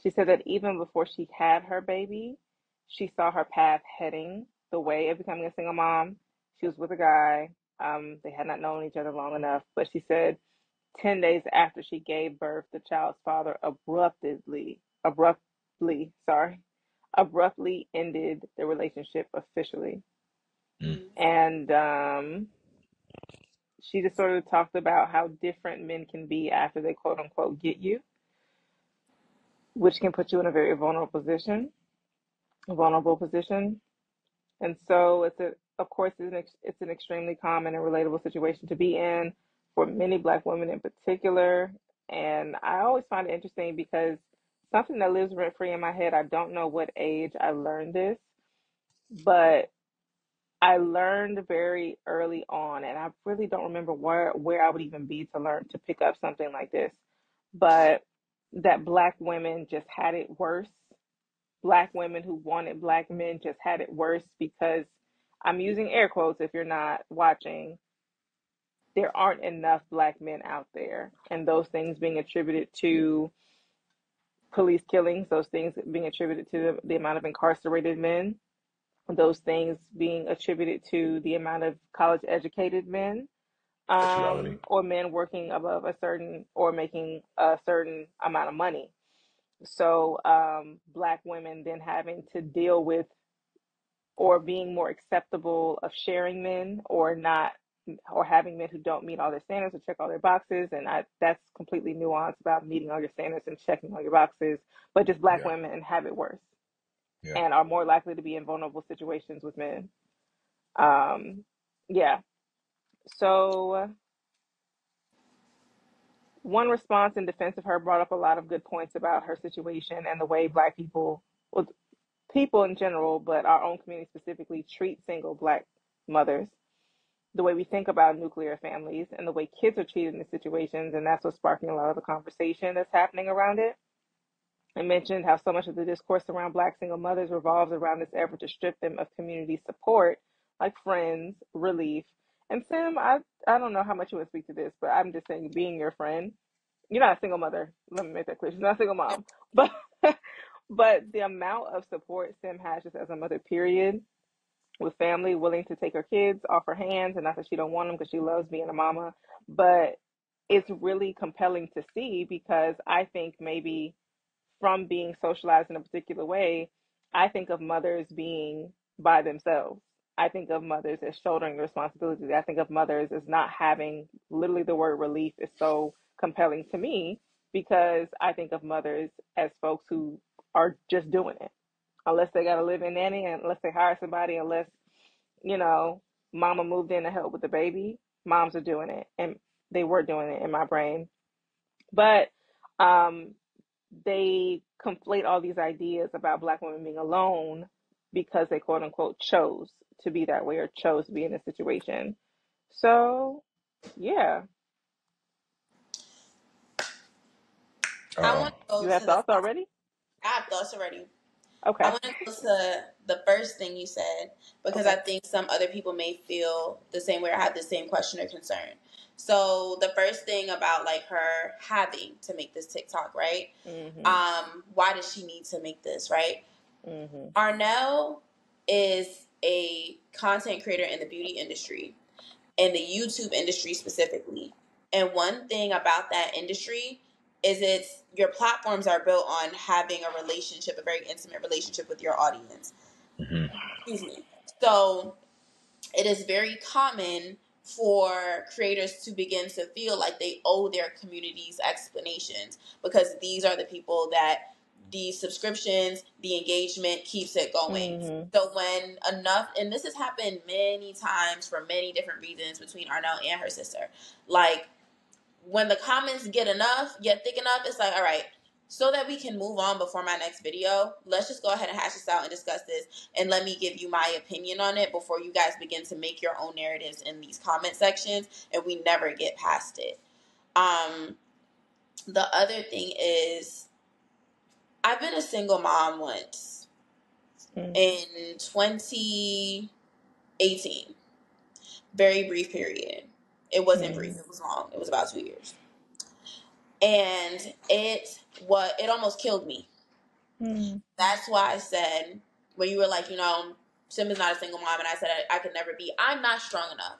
She said that even before she had her baby, she saw her path heading the way of becoming a single mom. She was with a guy. They had not known each other long enough, but she said 10 days after she gave birth, the child's father abruptly ended the relationship officially. Mm. And she just sort of talked about how different men can be after they quote unquote get you, which can put you in a very vulnerable position. And so of course, it's an extremely common and relatable situation to be in for many Black women in particular. And I always find it interesting because something that lives rent free in my head, I don't know what age I learned this, but I learned very early on, and I really don't remember where I would even be to learn to pick up something like this, but that Black women just had it worse. Black women who wanted Black men just had it worse because, I'm using air quotes if you're not watching, there aren't enough Black men out there. And those things being attributed to police killings, those things being attributed to the amount of incarcerated men, those things being attributed to the amount of college educated men, Sexuality. or men working above a certain or making a certain amount of money. So Black women then having to deal with or being more acceptable of sharing men or not, or having men who don't meet all their standards or check all their boxes. And that's completely nuanced about meeting all your standards and checking all your boxes, but just Black Yeah. women have it worse Yeah. and are more likely to be in vulnerable situations with men. Yeah. So one response in defense of her brought up a lot of good points about her situation and the way Black people, well, people in general, but our own community specifically, treat single Black mothers, the way we think about nuclear families, and the way kids are treated in these situations. And that's what's sparking a lot of the conversation that's happening around it. I mentioned how so much of the discourse around Black single mothers revolves around this effort to strip them of community support, like friends, relief. And Sim, I don't know how much you would speak to this, but I'm just saying, being your friend, you're not a single mother. Let me make that clear. She's not a single mom, but but the amount of support Sim has just as a mother, period, with family willing to take her kids off her hands, and not that she don't want them because she loves being a mama, but it's really compelling to see because I think maybe from being socialized in a particular way, I think of mothers being by themselves. I think of mothers as shouldering responsibility. I think of mothers as not having, literally the word relief is so compelling to me because I think of mothers as folks who are just doing it. Unless they got to live in nanny, unless they hire somebody, unless, you know, mama moved in to help with the baby, moms are doing it. And they were doing it in my brain. But they conflate all these ideas about Black women being alone because they quote unquote chose to be that way or chose to be in this situation. So, yeah. I Oh, want to go You to have the. thoughts already? I have thoughts already. I Okay. want to go to the first thing you said because I Okay. think some other people may feel the same way or have the same question or concern. So the first thing about like her having to make this TikTok, right? Mhm. Why does she need to make this, right? Mhm. Arnell is a content creator in the beauty industry, in the YouTube industry specifically. And one thing about that industry is it's your platforms are built on having a relationship, a very intimate relationship with your audience. hmm Excuse me. So it is very common for creators to begin to feel like they owe their communities explanations because these are the people that the subscriptions, the engagement keeps it going. Mhm. So when enough, and this has happened many times for many different reasons between Arnell and her sister, like when the comments get thick enough, it's like, all right, so that we can move on before my next video, let's just go ahead and hash this out and discuss this. And let me give you my opinion on it before you guys begin to make your own narratives in these comment sections. And we never get past it. The other thing is, I've been a single mom once Mhm. in 2018. Very brief period. It wasn't brief, it was long. It was about 2 years. And it almost killed me. Mhm. That's why I said, when you were like, Sim is not a single mom, and I said I could never be. I'm not strong enough.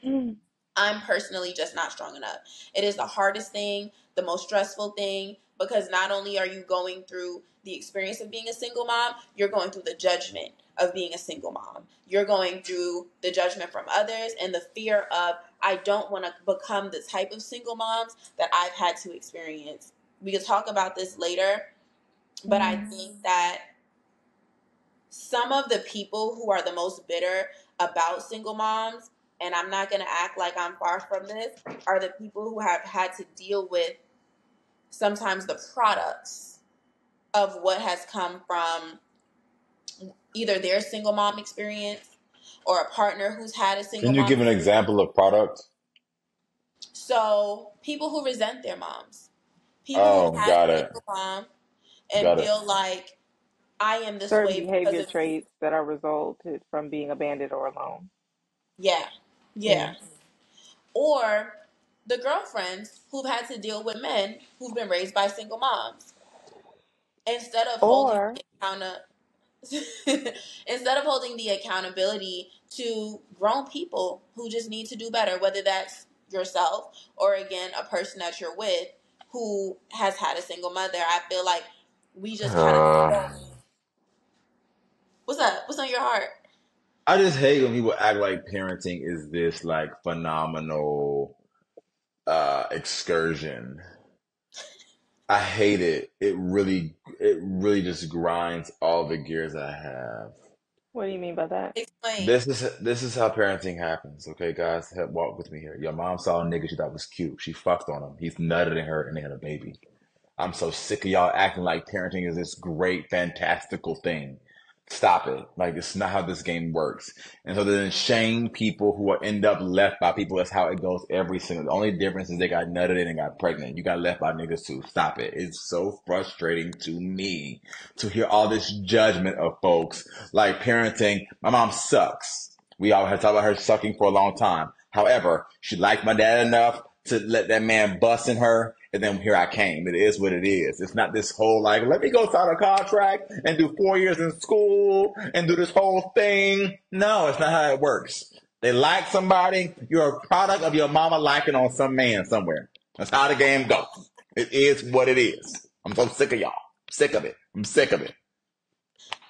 Mhm. I'm personally just not strong enough. It is the hardest thing, the most stressful thing, because not only are you going through the experience of being a single mom, you're going through the judgment of being a single mom. You're going through the judgment from others and the fear of, I don't want to become the type of single moms that I've had to experience. We could talk about this later, but I Mhm. think that some of the people who are the most bitter about single moms, and I'm not going to act like I'm far from this, are the people who have had to deal with sometimes the products of what has come from either their single mom experience or a partner who's had a single Can you mom give an experience. example of product? So people who resent their moms, people who've Oh, had got a it. single mom and Got it. feel like I am this Certain way because behavior of me. traits that are resulted from being abandoned or alone. Yeah. Yeah. Mm. Or the girlfriends who've had to deal with men who've been raised by single moms. Instead of holding Or the instead of holding the accountability to grown people who just need to do better, whether that's yourself or again a person that you're with who has had a single mother, I feel like we just kind of Uh, what's up? What's on your heart? I just hate when people act like parenting is this like phenomenal excursion. I hate it. It really just grinds all the gears I have. what do you mean by that? Explain. This is how parenting happens. Okay, guys, walk with me here. Your mom saw a nigga she thought was cute. She fucked on him. He's nutted in her and they had a baby. I'm so sick of y'all acting like parenting is this great, fantastical thing. Stop it. Like, it's not how this game works. And so then shame people who are end up left by people. That's how it goes every single. The only difference is they got nutted in and got pregnant. You got left by niggas too. Stop it. It's so frustrating to me to hear all this judgment of folks like parenting. My mom sucks. We all had talked about her sucking for a long time. However, she liked my dad enough to let that man bust in her, and then here I came. It is what it is. It's not this whole like, let me go sign a contract and do 4 years in school and do this whole thing. No, it's not how it works. They like somebody, you're a product of your mama liking on some man somewhere. That's how the game goes. It is what it is. I'm so sick of y'all. Sick of it. I'm sick of it.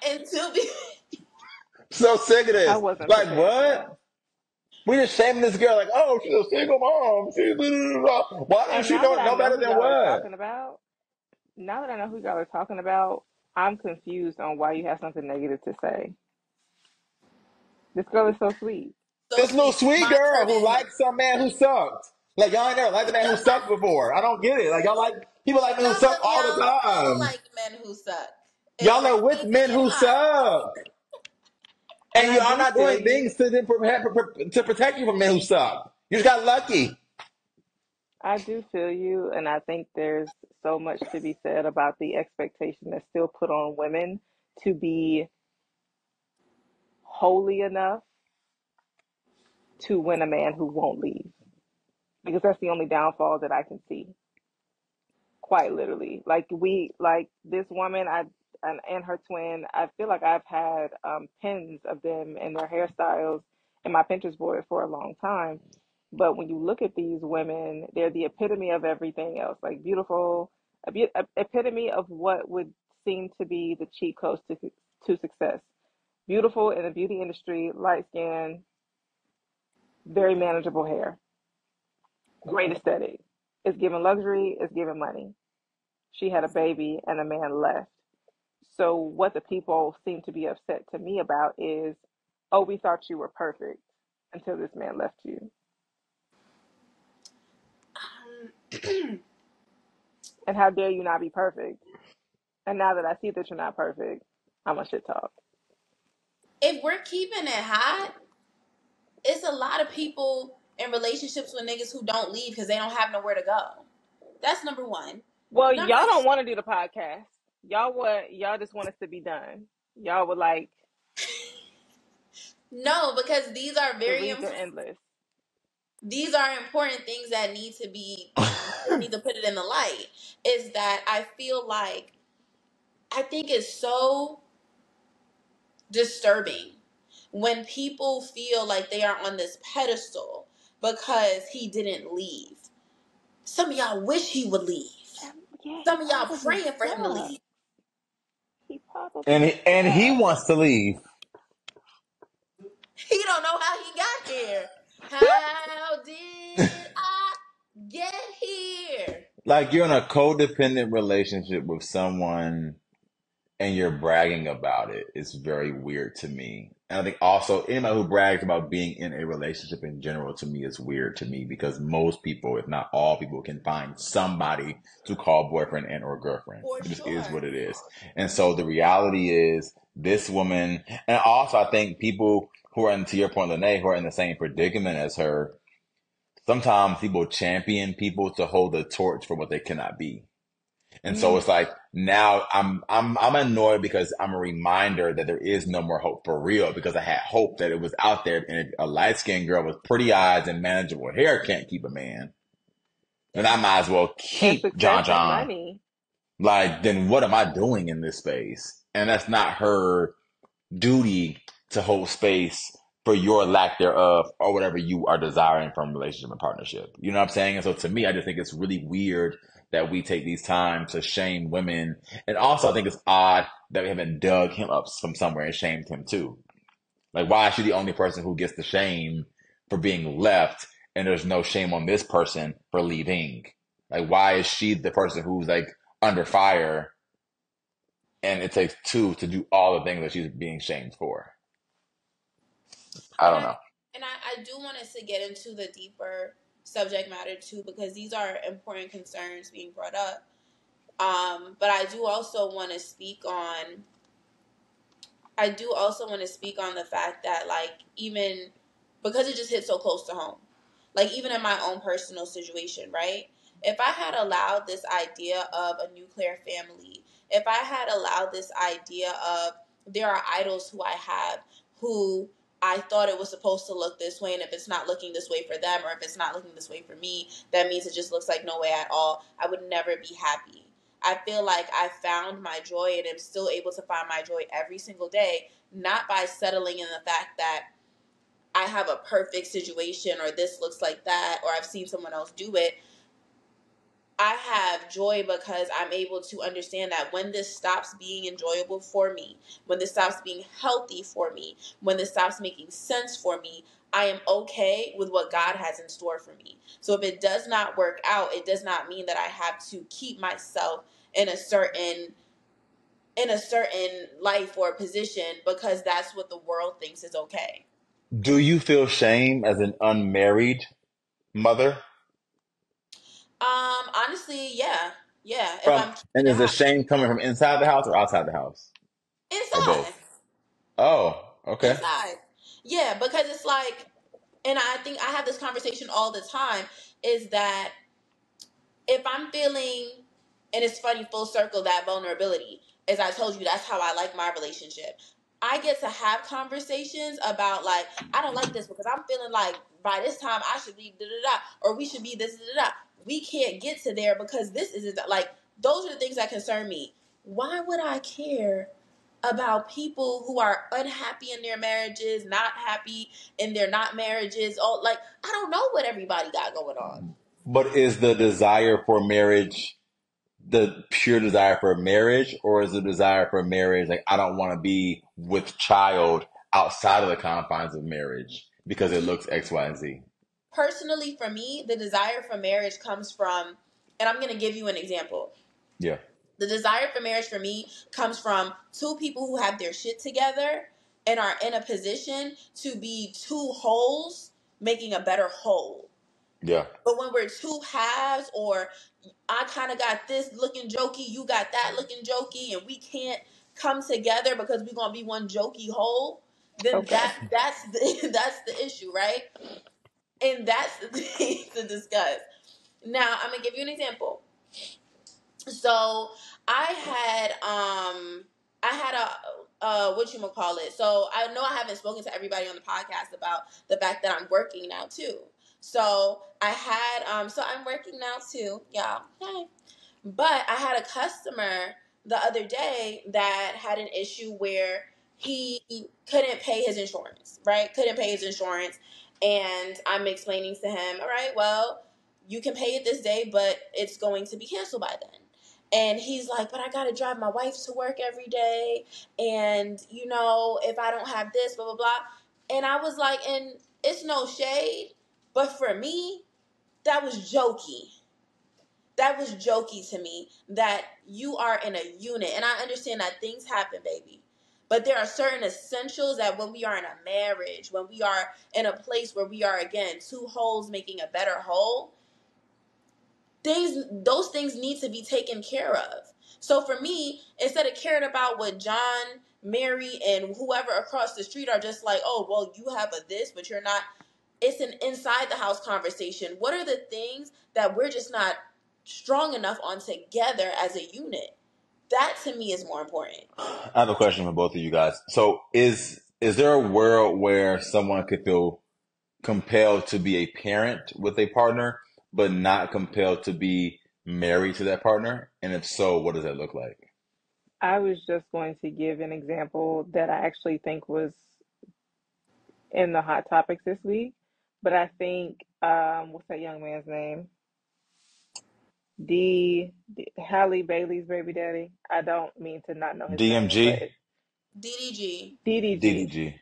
And to be So sick of I this. wasn't Like prepared for that. what? We just shaming this girl like, oh, she's a single mom. She's why doesn't And she now that know I no know better who than y'all are what? talking about, now that I know who y'all are talking about, I'm confused on why you have something negative to say. This girl is so sweet. so This little sweet. sweet Mind her girl who business. likes some man who sucked. Like y'all ain't never liked the man who sucked before. I don't get it. Like y'all like people like men who Some suck of all the y'all don't time. like men who suck. If Y'all we're are with men keeping it who hot. suck, And and I y'all do not feel doing you. things to protect you from men who suck. You just got lucky. I do feel you, and I think there's so much to be said about the expectation that's still put on women to be holy enough to win a man who won't leave. Because that's the only downfall that I can see. Quite literally. Like this woman, and her twin, I feel like I've had pins of them and their hairstyles in my Pinterest board for a long time. But when you look at these women, they're the epitome of everything else, like beautiful, epitome of what would seem to be the cheat codes to success. Beautiful in the beauty industry, light skin, very manageable hair, great aesthetic. It's giving luxury, it's giving money. She had a baby and a man left. So what the people seem to be upset to me about is, oh, we thought you were perfect until this man left you. And how dare you not be perfect? And now that I see that you're not perfect, I'm a shit talk. If we're keeping it hot, it's a lot of people in relationships with niggas who don't leave because they don't have nowhere to go. That's number one. Well, Number y'all don't want to do the podcast. Y'all just want us to be done. Y'all would like no, because these are the very reads are endless. these are important things that need to be, we still need to put it in the light. Is that I feel like I think it's so disturbing when people feel like they are on this pedestal because he didn't leave. Some of y'all wish he would leave. Yeah, he Some of y'all probably praying for him to sucks. leave. He probably And he sucks. wants to leave. He don't know how he got here. How did I get here? Like you're in a codependent relationship with someone and you're bragging about it. It's very weird to me. And I think also anybody who brags about being in a relationship in general to me is weird to me because most people, if not all people, can find somebody to call boyfriend and or girlfriend. For It just is sure. what it is. And so the reality is this woman, and also I think people who are in, to your point, Lene, who are in the same predicament as her, sometimes people champion people to hold the torch for what they cannot be. And so it's like now I'm annoyed because I'm a reminder that there is no more hope for real because I had hope that it was out there and if a light skinned girl with pretty eyes and manageable hair can't keep a man, then I might as well And keep success John and John. money. Like then what am I doing in this space? And that's not her duty to hold space for your lack thereof or whatever you are desiring from relationship and partnership. You know what I'm saying? And so to me, I just think it's really weird that we take these times to shame women. And also I think it's odd that we haven't dug him up from somewhere and shamed him too. Like why is she the only person who gets the shame for being left and there's no shame on this person for leaving? Like why is she the person who's like under fire and it takes two to do all the things that she's being shamed for? I And don't I know. and I do want us to get into the deeper subject matter too because these are important concerns being brought up. But I do also want to speak on the fact that like even because it just hit so close to home. Like even in my own personal situation, right? If I had allowed this idea of a nuclear family, if I had allowed this idea of there are idols who I have who I thought it was supposed to look this way, and if it's not looking this way for them or if it's not looking this way for me, that means it just looks like no way at all, I would never be happy. I feel like I found my joy and am still able to find my joy every single day, not by settling in the fact that I have a perfect situation or this looks like that or I've seen someone else do it. I have joy because I'm able to understand that when this stops being enjoyable for me, when this stops being healthy for me, when this stops making sense for me, I am okay with what God has in store for me. So if it does not work out, it does not mean that I have to keep myself in a certain life or position because that's what the world thinks is okay. Do you feel shame as an unmarried mother? Honestly, yeah. Yeah. If From I'm keeping and it is the hot. shame coming from inside the house or outside the house or Inside. both? Oh, okay. Inside. Yeah, because it's like, and I think I have this conversation all the time, is that if I'm feeling, and it's funny, full circle, that vulnerability, as I told you, that's how I like my relationship. I get to have conversations about, like, I don't like this because I'm feeling like by this time I should be da da da, or we should be this da da da. We can't get to there because this is like, those are the things that concern me. Why would I care about people who are unhappy in their marriages, not happy in their not marriages? Oh, like, I don't know what everybody got going on. But is the desire for marriage the pure desire for marriage, or is the desire for marriage like I don't want to be with child outside of the confines of marriage because it looks X, Y, and Z? Personally, for me, the desire for marriage comes from, and I'm going to give you an example. Yeah. The desire for marriage for me comes from two people who have their shit together and are in a position to be two wholes making a better whole. Yeah. But when we're two halves, or I kind of got this looking jokey, you got that looking jokey, and we can't come together because we're gonna be one jokey whole, then Okay. that's the that's the issue, right? And that's the thing to discuss. Now, I'm gonna give you an example. So I had a what you gonna call it. So I know I haven't spoken to everybody on the podcast about the fact that I'm working now too. So I had so I'm working now too, y'all. Hey. But I had a customer the other day that had an issue where he couldn't pay his insurance, right? Couldn't pay his insurance. And I'm explaining to him, all right, well, you can pay it this day, but it's going to be canceled by then. And he's like, but I got to drive my wife to work every day. And, you know, if I don't have this, blah, blah, blah. And I was like, and it's no shade, but for me, that was jokey. That was jokey to me, that you are in a unit. And I understand that things happen, baby. But there are certain essentials that when we are in a marriage, when we are in a place where we are, again, two wholes making a better whole, those things need to be taken care of. So for me, instead of caring about what John, Mary, and whoever across the street are just like, oh, well, you have a this, but you're not. It's an inside the house conversation. What are the things that we're just not strong enough on together as a unit? That to me is more important. I have a question for both of you guys. So is there a world where someone could feel compelled to be a parent with a partner, but not compelled to be married to that partner? And if so, what does that look like? I was just going to give an example that I actually think was in the hot topics this week, but I think what's that young man's name? Halle Bailey's baby daddy. I don't mean to not know his name, but DMG? it's DDG. DDG. DDG.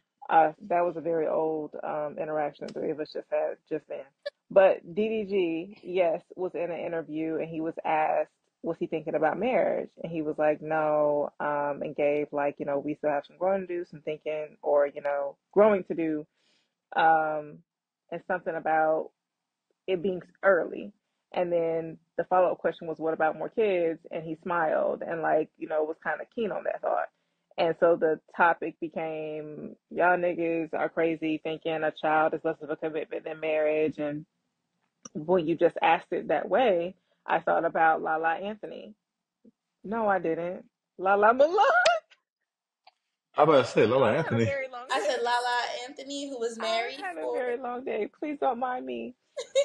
That was a very old interaction the three of us just had just then. But DDG, yes, was in an interview and he was asked, was he thinking about marriage? And he was like, no, and gave like, we still have some growing to do, some thinking, or, growing to do, um, and something about it being early. And then the follow up question was, what about more kids? And he smiled and, like, was kind of keen on that thought. And so the topic became, y'all niggas are crazy thinking a child is less of a commitment than marriage. And when you just asked it that way, I thought about Lala Anthony. No, I didn't. Lala Milan. I about to say Lola I had a Anthony. very long I day. said Lala Anthony, who was I married had a for. very long day. Please don't mind me.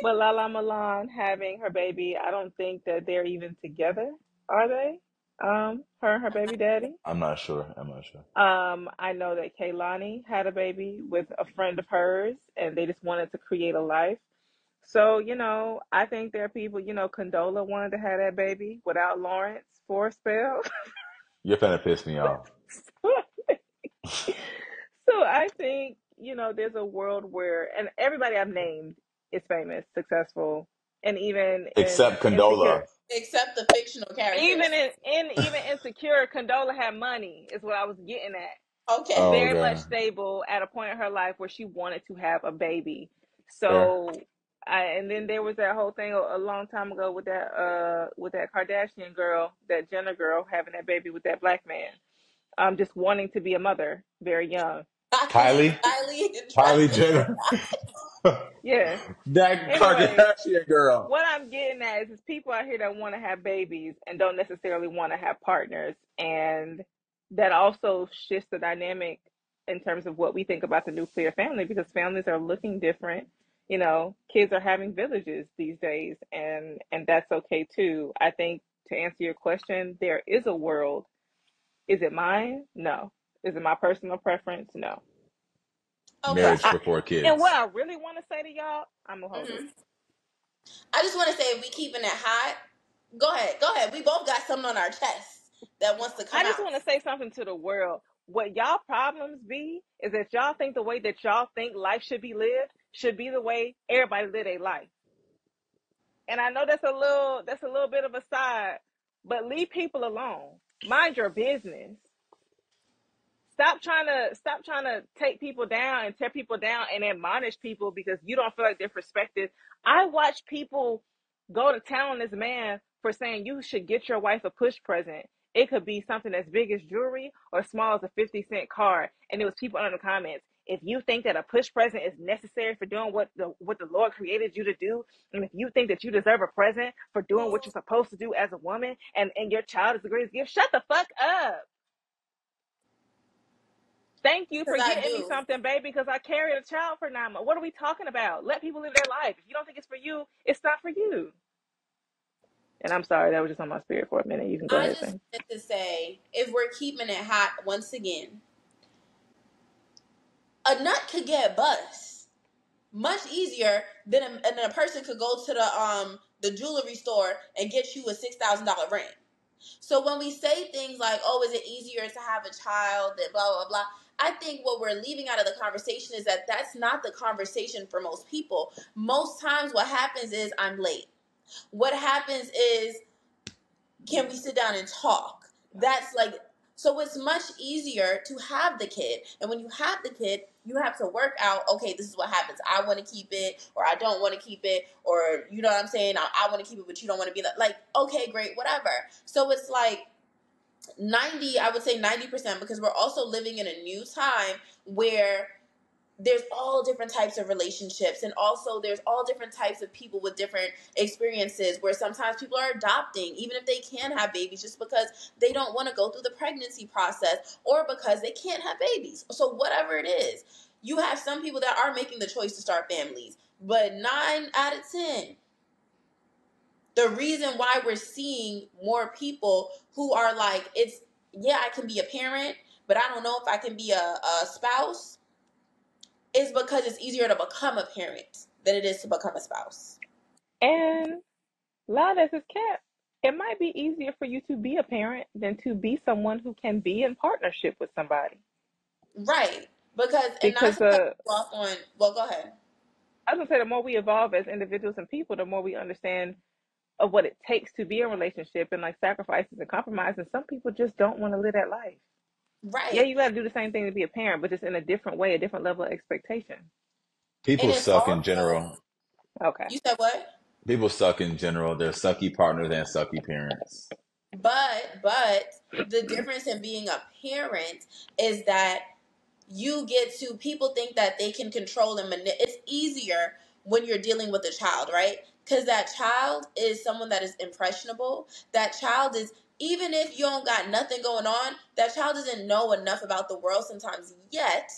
But Lala Milan having her baby, I don't think that they're even together, are they? Her and her baby daddy. I'm not sure. I'm not sure. I know that Kaylani had a baby with a friend of hers, and they just wanted to create a life. So, I think there are people, Condola wanted to have that baby without Lawrence for a spell. You're finna piss me off. So I think, there's a world where, and everybody I've named is famous, successful, and even in Except Insecure, Condola. Except the fictional characters. even Insecure, Condola had money, is what I was getting at. Okay. Oh, Very much okay. stable at a point in her life where she wanted to have a baby. Fair. So And then there was that whole thing a long time ago with that Kardashian girl, that Jenner girl, having that baby with that black man. Just wanting to be a mother very young. Kylie, Kylie and Kylie Travis Jenner, Yeah. that Anyway, Kardashian girl. what I'm getting at is people out here that want to have babies and don't necessarily want to have partners, and that also shifts the dynamic in terms of what we think about the nuclear family, because families are looking different. You know, kids are having villages these days, and that's okay too. I think, to answer your question, there is a world. Is it mine? No. Is it my personal preference? No. Okay, But Marriage so before and what kids. I really want to say to y'all, I'm gonna hold it. mhm. I just want to say, if we keeping it hot, go ahead, go ahead. We both got something on our chest that wants to I come just out. want to say something to the world. What y'all problems be is that y'all think the way that y'all think life should be the way everybody live their life. And I know that's a little bit of a side, but leave people alone. Mind your business. Stop trying to take people down and tear people down and admonish people because you don't feel like they're respected. I watch people go to town on this man for saying you should get your wife a push present. It could be something as big as jewelry or small as a 50-cent card. And it was people under the comments. If you think that a push present is necessary for doing what the Lord created you to do, and if you think that you deserve a present for doing what you're supposed to do as a woman, and your child is the greatest gift, shut the fuck up. Thank you for Because I getting me do. something, baby, because I carried a child for 9 months. What are we talking about? Let people live their life. If you don't think it's for you, it's not for you. And I'm sorry, that was just on my spirit for a minute. You can go I ahead, just thing. wanted to say, if we're keeping it hot once again, a nut could get bust much easier than a person could go to the jewelry store and get you a $6,000 ring. So when we say things like, "Oh, is it easier to have a child?" That blah blah blah. I think what we're leaving out of the conversation is that that's not the conversation for most people. Most times, what happens is I'm late. What happens is, can we sit down and talk? That's like, so it's much easier to have the kid. And when you have the kid, you have to work out, okay, this is what happens. I want to keep it, or I don't want to keep it, or you know what I'm saying? I want to keep it, but you don't want to be like, okay, great, whatever. So it's like 90, I would say 90%, because we're also living in a new time where there's all different types of relationships, and also there's all different types of people with different experiences, where sometimes people are adopting even if they can have babies, just because they don't want to go through the pregnancy process, or because they can't have babies. So whatever it is, you have some people that are making the choice to start families, but 9 out of 10, the reason why we're seeing more people who are like, it's, yeah, I can be a parent, but I don't know if I can be a spouse, is because it's easier to become a parent than it is to become a spouse. And loud as it's kept, it might be easier for you to be a parent than to be someone who can be in partnership with somebody. Right. Because, and not Because to cut you off on, well, go ahead. I was gonna say, the more we evolve as individuals and people, the more we understand of what it takes to be in a relationship and like sacrifices and compromises. Some people just don't want to live that life. Yeah, Right. you got to do the same thing to be a parent, but just in a different way, a different level of expectation. And People it's suck in also, general. Okay. you said what? People suck in general. They're sucky partners and sucky parents. But the difference in being a parent is that you get to, people think that they can control and it's easier when you're dealing with a child, right? Because that child is someone that is impressionable. That child is, even if you don't got nothing going on, that child doesn't know enough about the world sometimes yet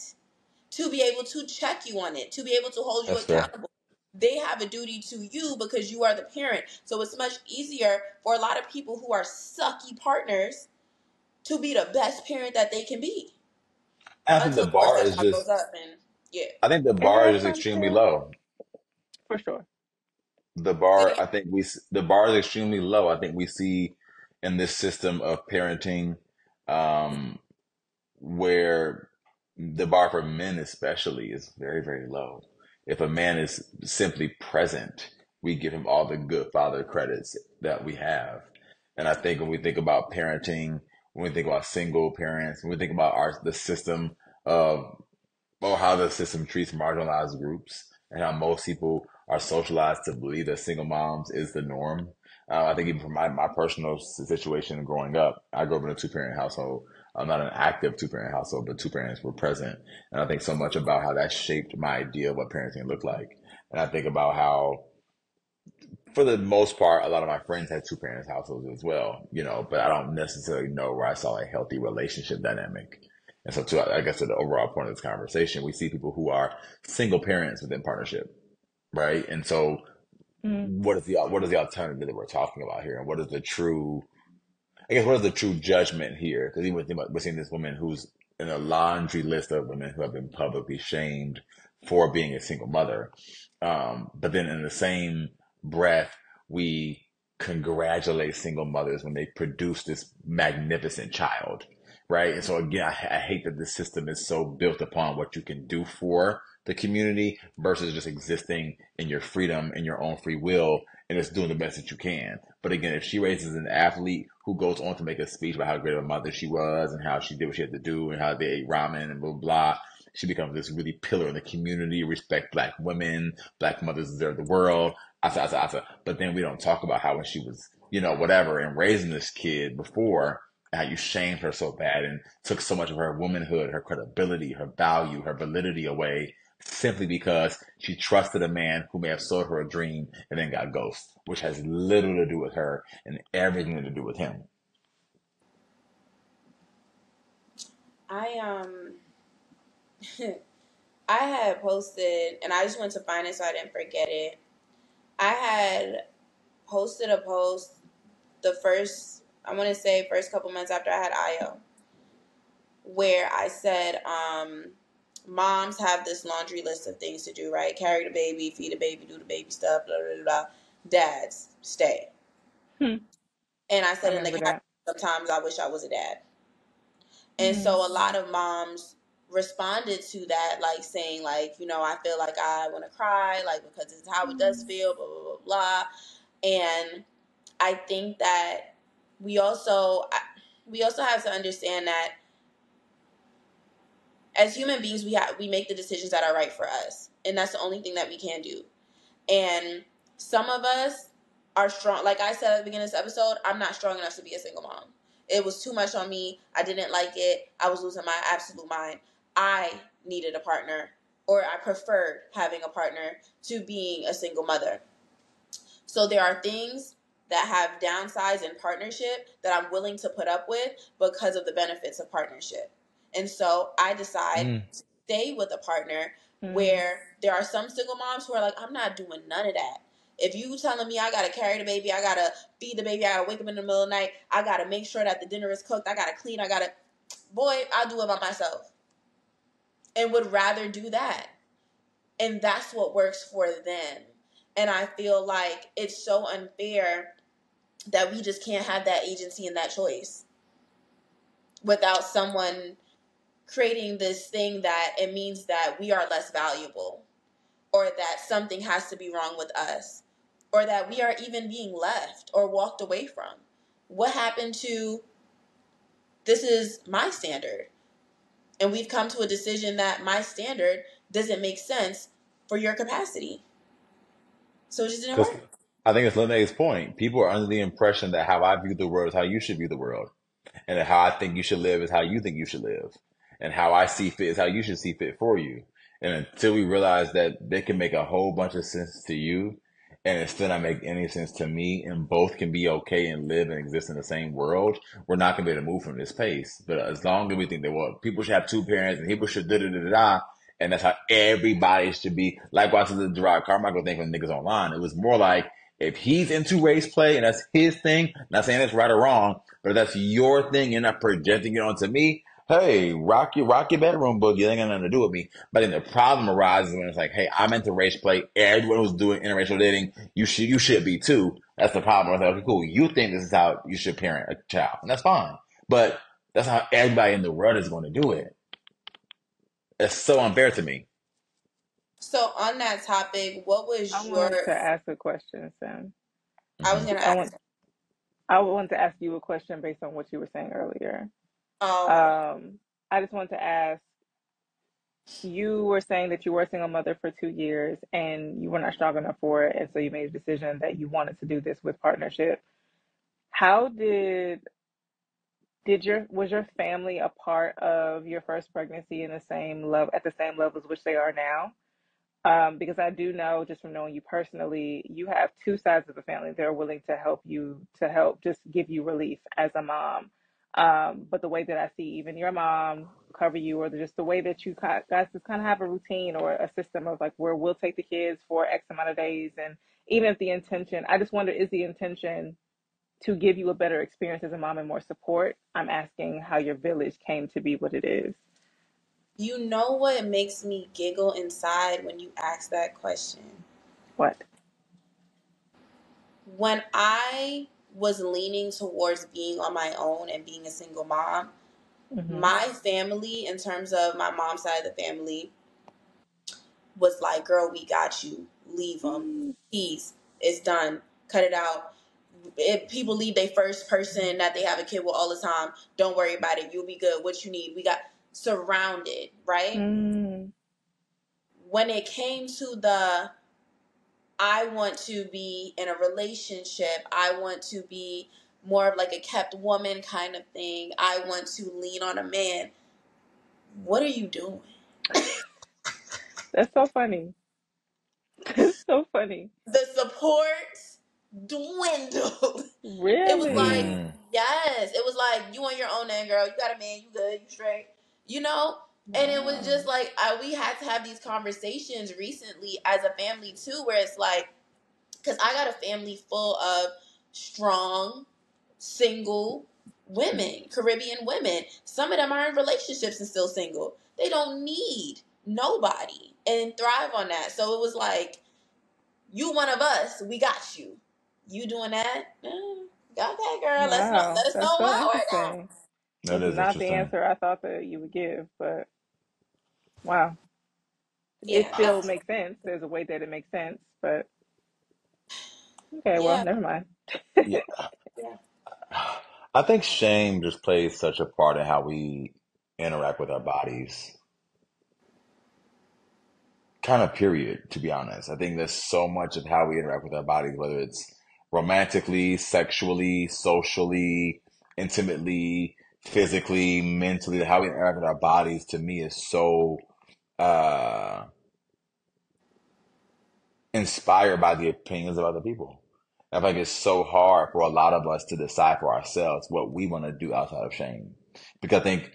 to be able to check you on it, to be able to hold you That's fair. accountable. They have a duty to you because you are the parent. So it's much easier for a lot of people who are sucky partners to be the best parent that they can be, I think until the of course bar that is child grows just. up and yeah. I think the And bar that's is extremely something low. for sure. The Say it bar, again. I think the bar is extremely low. I think we see in this system of parenting, um, where the bar for men especially is very, very low. If a man is simply present, we give him all the good father credits that we have. And I think when we think about parenting, when we think about single parents, when we think about the system of, or how the system treats marginalized groups, and how most people are socialized to believe that single moms is the norm. I think even from my personal situation growing up, I grew up in a two-parent household. I'm not an active two-parent household, but two parents were present. And I think so much about how that shaped my idea of what parenting looked like. And I think about how, for the most part, a lot of my friends had two parents households as well, you know, but I don't necessarily know where I saw a healthy relationship dynamic. And so, I guess, to the overall point of this conversation, we see people who are single parents within partnership, right? And so, Mm. what is the alternative that we're talking about here, and what is the true? I guess what is the true judgment here? Because even we're seeing this woman who's in a laundry list of women who have been publicly shamed for being a single mother. But then in the same breath, we congratulate single mothers when they produce this magnificent child, right? And so again, I hate that the system is so built upon what you can do for the community versus just existing in your freedom and your own free will and just doing the best that you can. But again, if she raises an athlete who goes on to make a speech about how great of a mother she was and how she did what she had to do and how they ate ramen and blah, blah, blah, she becomes this really pillar in the community, respect Black women, Black mothers deserve the world. But then we don't talk about how when she was, you know, whatever, and raising this kid before, how you shamed her so bad and took so much of her womanhood, her credibility, her value, her validity away simply because she trusted a man who may have sold her a dream and then got ghosted, which has little to do with her and everything to do with him. I I had posted, and I just went to find it so I didn't forget it. I had posted a post the first, I want to say, first couple months after I had Io, where I said, moms have this laundry list of things to do, right? Carry the baby, feed the baby, do the baby stuff, blah, blah, blah, blah. Dads, stay. Hmm. And I I said in the remember caption, that. sometimes I wish I was a dad. And Mm. so a lot of moms responded to that, like saying, like, you know, I feel like I want to cry, like, because it's how it does feel, blah, blah, blah, blah. And I think that we also have to understand that as human beings, we make the decisions that are right for us, and that's the only thing that we can do. And some of us are strong. Like I said at the beginning of this episode, I'm not strong enough to be a single mom. It was too much on me. I didn't like it. I was losing my absolute mind. I needed a partner, or I preferred having a partner to being a single mother. So there are things that have downsides in partnership that I'm willing to put up with because of the benefits of partnership. And so I decide to stay with a partner where there are some single moms who are like, I'm not doing none of that. If you telling me I gotta carry the baby, I gotta feed the baby, I gotta wake up in the middle of the night, I gotta make sure that the dinner is cooked, I gotta clean, boy, I'll do it by myself. And would rather do that. And that's what works for them. And I feel like it's so unfair that we just can't have that agency and that choice without someone creating this thing that it means that we are less valuable, or that something has to be wrong with us, or that we are even being left or walked away from. What happened to, this is my standard, and we've come to a decision that my standard doesn't make sense for your capacity. So it just didn't Because work. I think it's Lene's point. People are under the impression that how I view the world is how you should view the world. And how I think you should live is how you think you should live. And how I see fit is how you should see fit for you. And until we realize that they can make a whole bunch of sense to you and it still not make any sense to me, and both can be okay and live and exist in the same world, we're not going to be able to move from this pace. But as long as we think that, well, people should have two parents and people should da da da da da, and that's how everybody should be. Likewise, the Gerard Carmichael thing from niggas online, it was more like, if he's into race play and that's his thing, not saying it's right or wrong, but if that's your thing, you're not projecting it onto me. Hey, rock your bedroom boogie. It ain't got nothing to do with me. But then the problem arises when it's like, hey, I'm into race play. Everyone who's doing interracial dating, you should be too. That's the problem. It's like, okay, cool. You think this is how you should parent a child, and that's fine. But that's how everybody in the world is going to do it. It's so unfair to me. So on that topic, what was I your? wanted to ask a question, Sam. I was Mm-hmm. gonna I ask. want I wanted to ask you a question based on what you were saying earlier. Oh, okay. I just wanted to ask, You were saying that you were a single mother for 2 years and you were not strong enough for it, and so you made a decision that you wanted to do this with partnership. How did your was your family a part of your first pregnancy in the same level at the same levels which they are now? Because I do know just from knowing you personally, you have two sides of the family that are willing to help you, to help just give you relief as a mom. But the way that I see even your mom cover you, or just the way that you guys just kind of have a routine or a system of like where we'll take the kids for X amount of days, and even if the intention, I just wonder, is the intention to give you a better experience as a mom and more support? I'm asking how your village came to be what it is. You know what makes me giggle inside when you ask that question? What? When I was leaning towards being on my own and being a single mom, Mm-hmm. my family, in terms of my mom's side of the family, was like, girl, we got you. Leave them. Peace. It's done. Cut it out. If people leave their first person that they have a kid with all the time, don't worry about it. You'll be good. What you need, we got surrounded, right? Mm. When it came to the I want to be in a relationship, I want to be more of like a kept woman kind of thing, I want to lean on a man, what are you doing? That's so funny. That's so funny. The support dwindled. It was like, Really? Mm. yes, it was like, you on your own then, girl. You got a man, you good, you straight, you know? And it was Wow. just like, we had to have these conversations recently as a family too, where it's like, because I got a family full of strong, single women, Caribbean women. Some of them are in relationships and still single. They don't need nobody and thrive on that. So it was like, you one of us, we got you. You doing that? Got that, girl. Wow. Let us That's know so while we're down. interesting. That This is is not the interesting. answer I thought that you would give, but wow. It Yeah, still makes sense. There's a way that it makes sense, but okay, well, yeah, never mind. Yeah. yeah. I think shame just plays such a part in how we interact with our bodies. Kind of period, to be honest. I think there's so much of how we interact with our bodies, whether it's romantically, sexually, socially, intimately, physically, mentally, how we interact with our bodies to me is so uh inspired by the opinions of other people. I think it's so hard for a lot of us to decide for ourselves what we want to do outside of shame. Because I think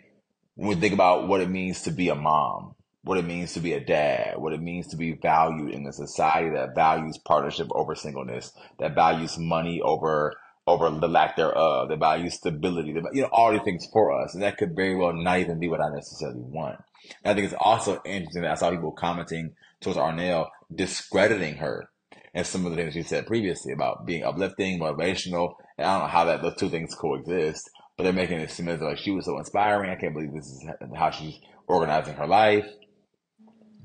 when we think about what it means to be a mom, what it means to be a dad, what it means to be valued in a society that values partnership over singleness, that values money over the lack thereof, that values stability, all these things for us. And that could very well not even be what I necessarily want. And I think it's also interesting that I saw people commenting towards Arnell, discrediting her and some of the things she said previously about being uplifting, motivational. And I don't know how those two things coexist, but they're making it seem as though like she was so inspiring. I can't believe this is how she's organizing her life.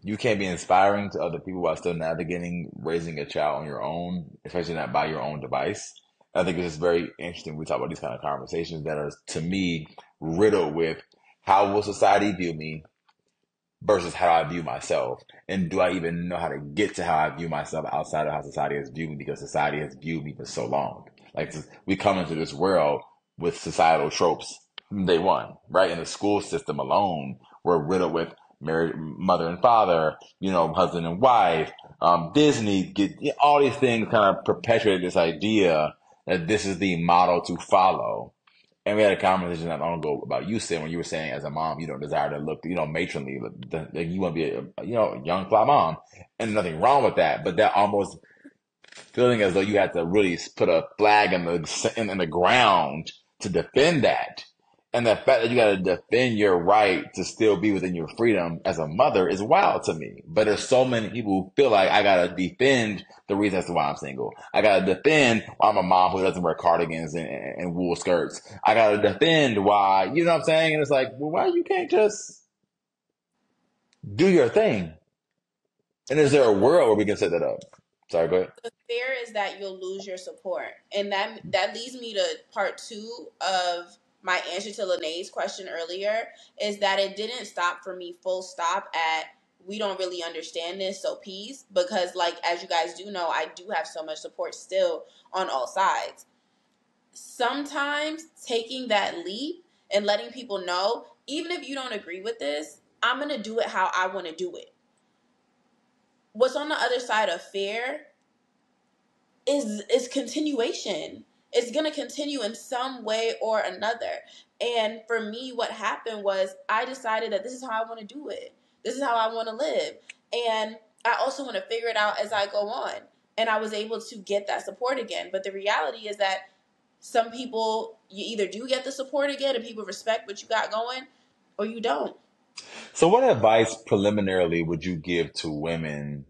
You can't be inspiring to other people while still navigating raising a child on your own, especially not by your own device. I think it's just very interesting. We talk about these kind of conversations that are, to me, riddled with how will society view me versus how I view myself. And do I even know how to get to how I view myself outside of how society has viewed me, because society has viewed me for so long. Like, we come into this world with societal tropes from day one, right? In the school system alone, we're riddled with married mother and father, husband and wife, Disney, all these things kind of perpetuate this idea that this is the model to follow. And we had a conversation not long ago about you saying, when you were saying as a mom, you don't desire to look, matronly, you want to be a young fly mom, and nothing wrong with that. But that almost feeling as though you had to really put a flag in the ground to defend that. And the fact that you got to defend your right to still be within your freedom as a mother is wild to me. But there's so many people who feel like I got to defend the reason as to why I'm single. I got to defend why I'm a mom who doesn't wear cardigans and wool skirts. I got to defend why, you know what I'm saying? And it's like, well, why you can't just do your thing? And is there a world where we can set that up? Sorry, go ahead. The fear is that you'll lose your support, and that leads me to part two of my answer to Lene's question earlier is that it didn't stop for me full stop at we don't really understand this, so peace. Because, like, as you guys do know, I do have so much support still on all sides. Sometimes taking that leap and letting people know, even if you don't agree with this, I'm going to do it how I want to do it. What's on the other side of fear is continuation. It's going to continue in some way or another. And for me, what happened was I decided that this is how I want to do it. This is how I want to live. And I also want to figure it out as I go on. And I was able to get that support again. But the reality is that some people, you either do get the support again and people respect what you got going, or you don't. So what advice preliminarily would you give to women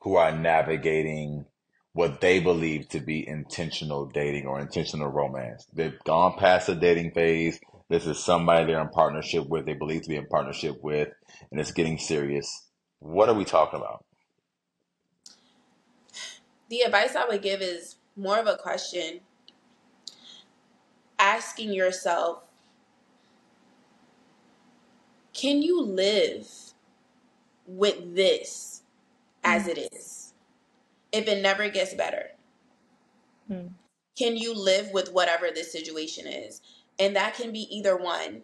who are navigating what they believe to be intentional dating or intentional romance? They've gone past the dating phase. This is somebody they're in partnership with, they believe to be in partnership with, and it's getting serious. What are we talking about? The advice I would give is more of a question, asking yourself, can you live with this as it is if it never gets better? Can you live with whatever this situation is? And that can be either one.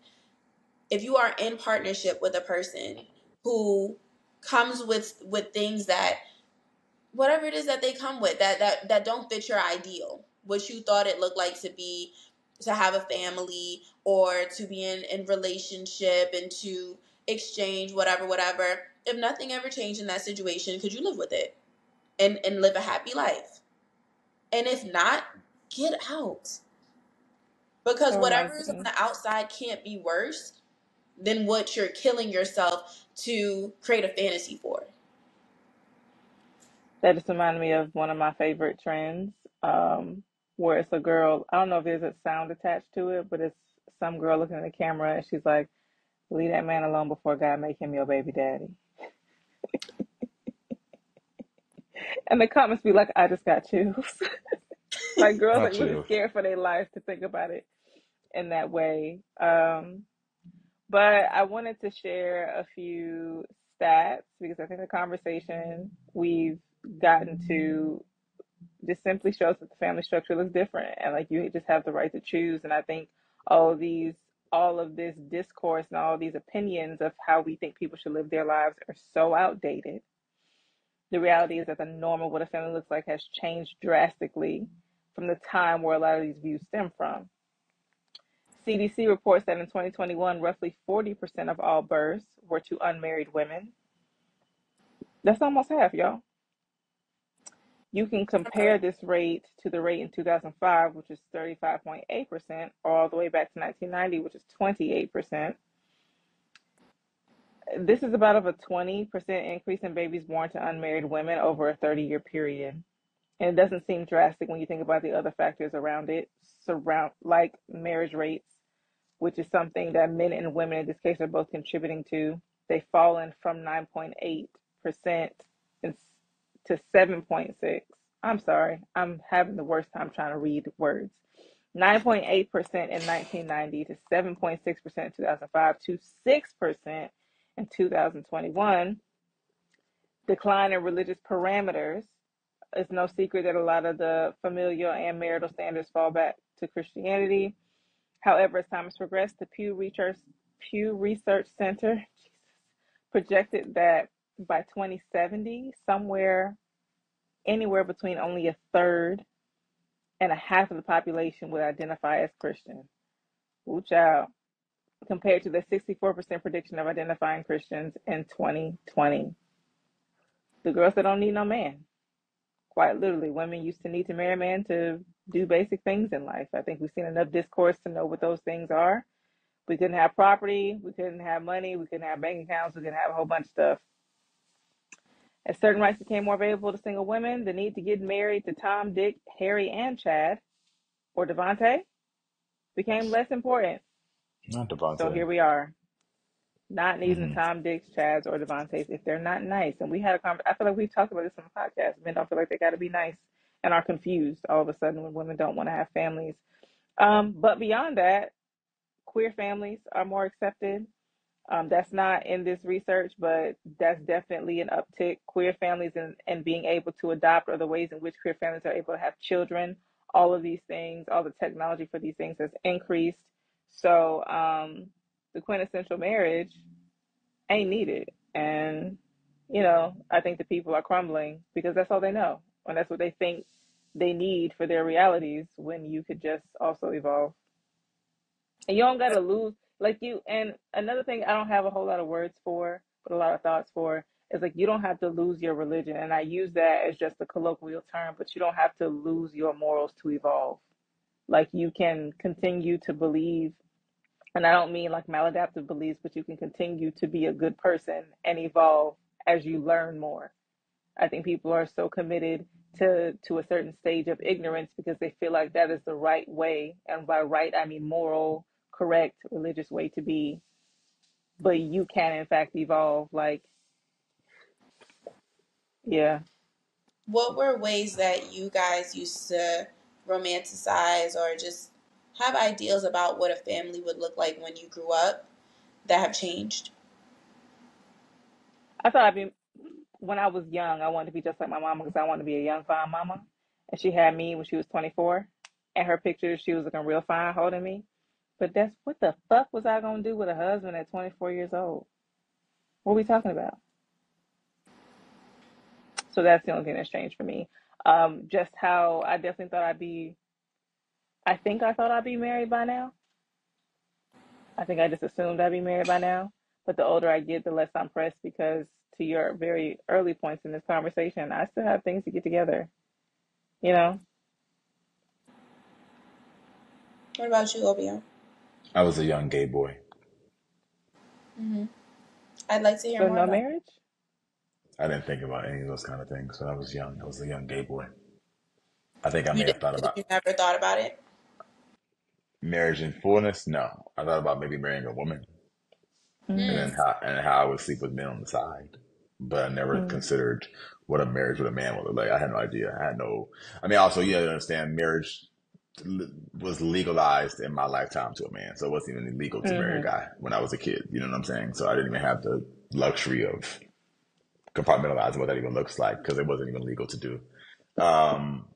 If you are in partnership with a person who comes with things that, whatever it is that they come with, that don't fit your ideal, what you thought it looked like to be, to have a family or to be in relationship and to exchange whatever. If nothing ever changed in that situation, could you live with it and live a happy life? And if not, get out. Because So whatever is on reminds me. the outside can't be worse than what you're killing yourself to create a fantasy for. That just reminded me of one of my favorite trends, where it's a girl. I don't know if there's a sound attached to it, but it's some girl looking in the camera and she's like, "Leave that man alone before God make him your baby daddy." And the comments be like, "I just got chills." Like girls Not like really you. scared for their lives to think about it in that way. But I wanted to share a few stats because I think the conversation we've gotten to just simply shows that the family structure looks different, and like you just have the right to choose. And I think all of this discourse and all of these opinions of how we think people should live their lives are so outdated. The reality is that the norm of what a family looks like has changed drastically from the time where a lot of these views stem from. CDC reports that in 2021, roughly 40% of all births were to unmarried women. That's almost half, y'all. You can compare this rate to the rate in 2005, which is 35.8%, or all the way back to 1990, which is 28%. This is about a 20% increase in babies born to unmarried women over a 30-year period. And it doesn't seem drastic when you think about the other factors around it, like marriage rates, which is something that men and women in this case are both contributing to. They've fallen from 9.8% to 7.6. I'm sorry, I'm having the worst time trying to read words. 9.8% in 1990 to 7.6% in 2005 to 6% in 2021. Decline in religious parameters. It's no secret that a lot of the familial and marital standards fall back to Christianity. However, as time has progressed, the Pew Research Center projected that by 2070, anywhere between only a third and a half of the population would identify as Christian. Ooh, child. Compared to the 64% prediction of identifying Christians in 2020. The girls that don't need no man. Quite literally, women used to need to marry a man to do basic things in life. I think we've seen enough discourse to know what those things are. We couldn't have property, we couldn't have money, we couldn't have bank accounts, we couldn't have a whole bunch of stuff. As certain rights became more available to single women, the need to get married to Tom, Dick, Harry, and Chad, or Devontae, became less important. Not So here Devontae. we are, not needing the Hmm. Tom, Dicks, Chads, or Devontaes if they're not nice. And we had a conversation. I feel like we've talked about this on the podcast. Men don't feel like they got to be nice and are confused all of a sudden when women don't want to have families. But beyond that, queer families are more accepted. That's not in this research, but that's definitely an uptick. Queer families and being able to adopt, or the ways in which queer families are able to have children, all of these things, all the technology for these things has increased. So the quintessential marriage ain't needed. And, I think the people are crumbling because that's all they know. And that's what they think they need for their realities, when you could just also evolve. And you don't got to lose, like you. And another thing I don't have a whole lot of words for, but a lot of thoughts for, is like you don't have to lose your religion. And I use that as just a colloquial term, but you don't have to lose your morals to evolve. Like you can continue to believe, and I don't mean like maladaptive beliefs, but you can continue to be a good person and evolve as you learn more. I think people are so committed to a certain stage of ignorance because they feel like that is the right way, and by right I mean moral, correct, religious way to be. But you can in fact evolve. Like, yeah. What were ways that you guys used to romanticize or just have ideals about what a family would look like when you grew up that have changed? I thought I'd be When I was young, I wanted to be just like my mama because I wanted to be a young fine mama. And she had me when she was 24. And her pictures, she was looking real fine holding me. But that's what the fuck was I gonna do with a husband at 24 years old? What are we talking about? So that's the only thing that's changed for me. Just how I definitely thought I think I thought I'd be married by now. I think I just assumed I'd be married by now. But the older I get, the less I'm pressed because, to your very early points in this conversation, I still have things to get together, you know? What about you, Obio? I was a young gay boy. Mm-hmm. I'd like to hear So more no about marriage? I didn't think about any of those kind of things when I was young. I was a young gay boy. I think I you. may Did have thought you about never thought about it? marriage in fullness. No, I thought about maybe marrying a woman, and Mm, then how I would sleep with men on the side. But I never mm, considered what a marriage with a man would look like. I had no idea. I had no. I mean, also you have to understand, marriage was legalized in my lifetime to a man, so it wasn't even illegal to marry a mm-hmm. guy when I was a kid. You know what I'm saying? So I didn't even have the luxury of compartmentalizing what that even looks like because it wasn't even legal to do. Um,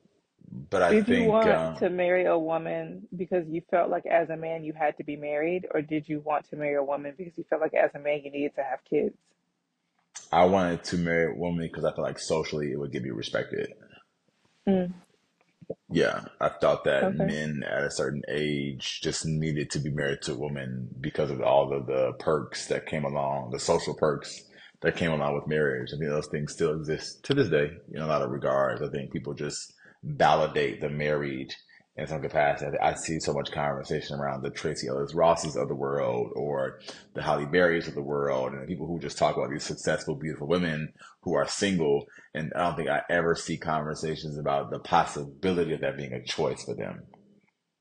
but I Did you think want to marry a woman because you felt like as a man you had to be married, or did you want to marry a woman because you felt like as a man you needed to have kids? I wanted to marry a woman because I felt like socially it would get me respected. Mm, Yeah, I thought that okay. men at a certain age just needed to be married to a woman because of all of the perks that came along, the social perks that came along with marriage. I think those things still exist to this day in a lot of regards. I think people just validate the married in some capacity. I see so much conversation around the Tracy Ellis Rosses of the world or the Halle Berrys of the world and the people who just talk about these successful, beautiful women who are single. And I don't think I ever see conversations about the possibility of that being a choice for them.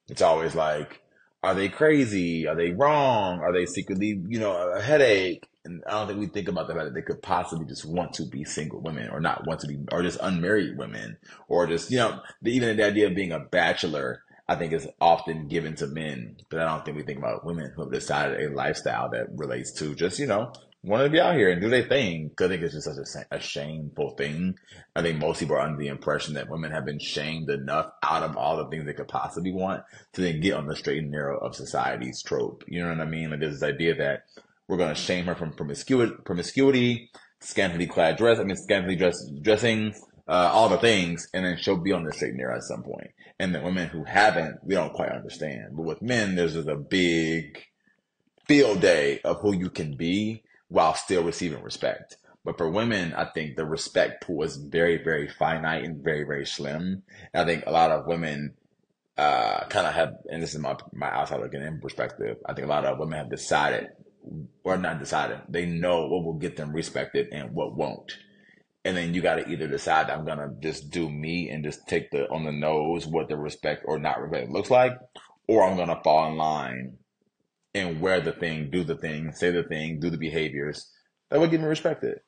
It's always like, are they crazy? Are they wrong? Are they secretly, a headache? And I don't think we think about the fact that they could possibly just want to be single women or not want to be, or just unmarried women, or just, even the idea of being a bachelor, I think is often given to men. But I don't think we think about women who have decided a lifestyle that relates to just, want to be out here and do their thing. Because I think it's just such a shameful thing. I think most people are under the impression that women have been shamed enough out of all the things they could possibly want to then get on the straight and narrow of society's trope. You know what I mean? Like there's this idea that we're going to shame her from promiscuity, scantily clad dressing, all the things, and then she'll be on the straight and narrow at some point. And the women who haven't, we don't quite understand. But with men, there's just a big field day of who you can be while still receiving respect. But for women, I think the respect pool is very, very finite and very, very slim. And I think a lot of women kind of have, and this is my outside looking in perspective, I think a lot of women have decided, or not decided, they know what will get them respected and what won't. And then you got to either decide that I'm going to just do me and just take on the nose what the respect or not respect looks like, or I'm going to fall in line and wear the thing, do the thing, say the thing, do the behaviors that would get me respected.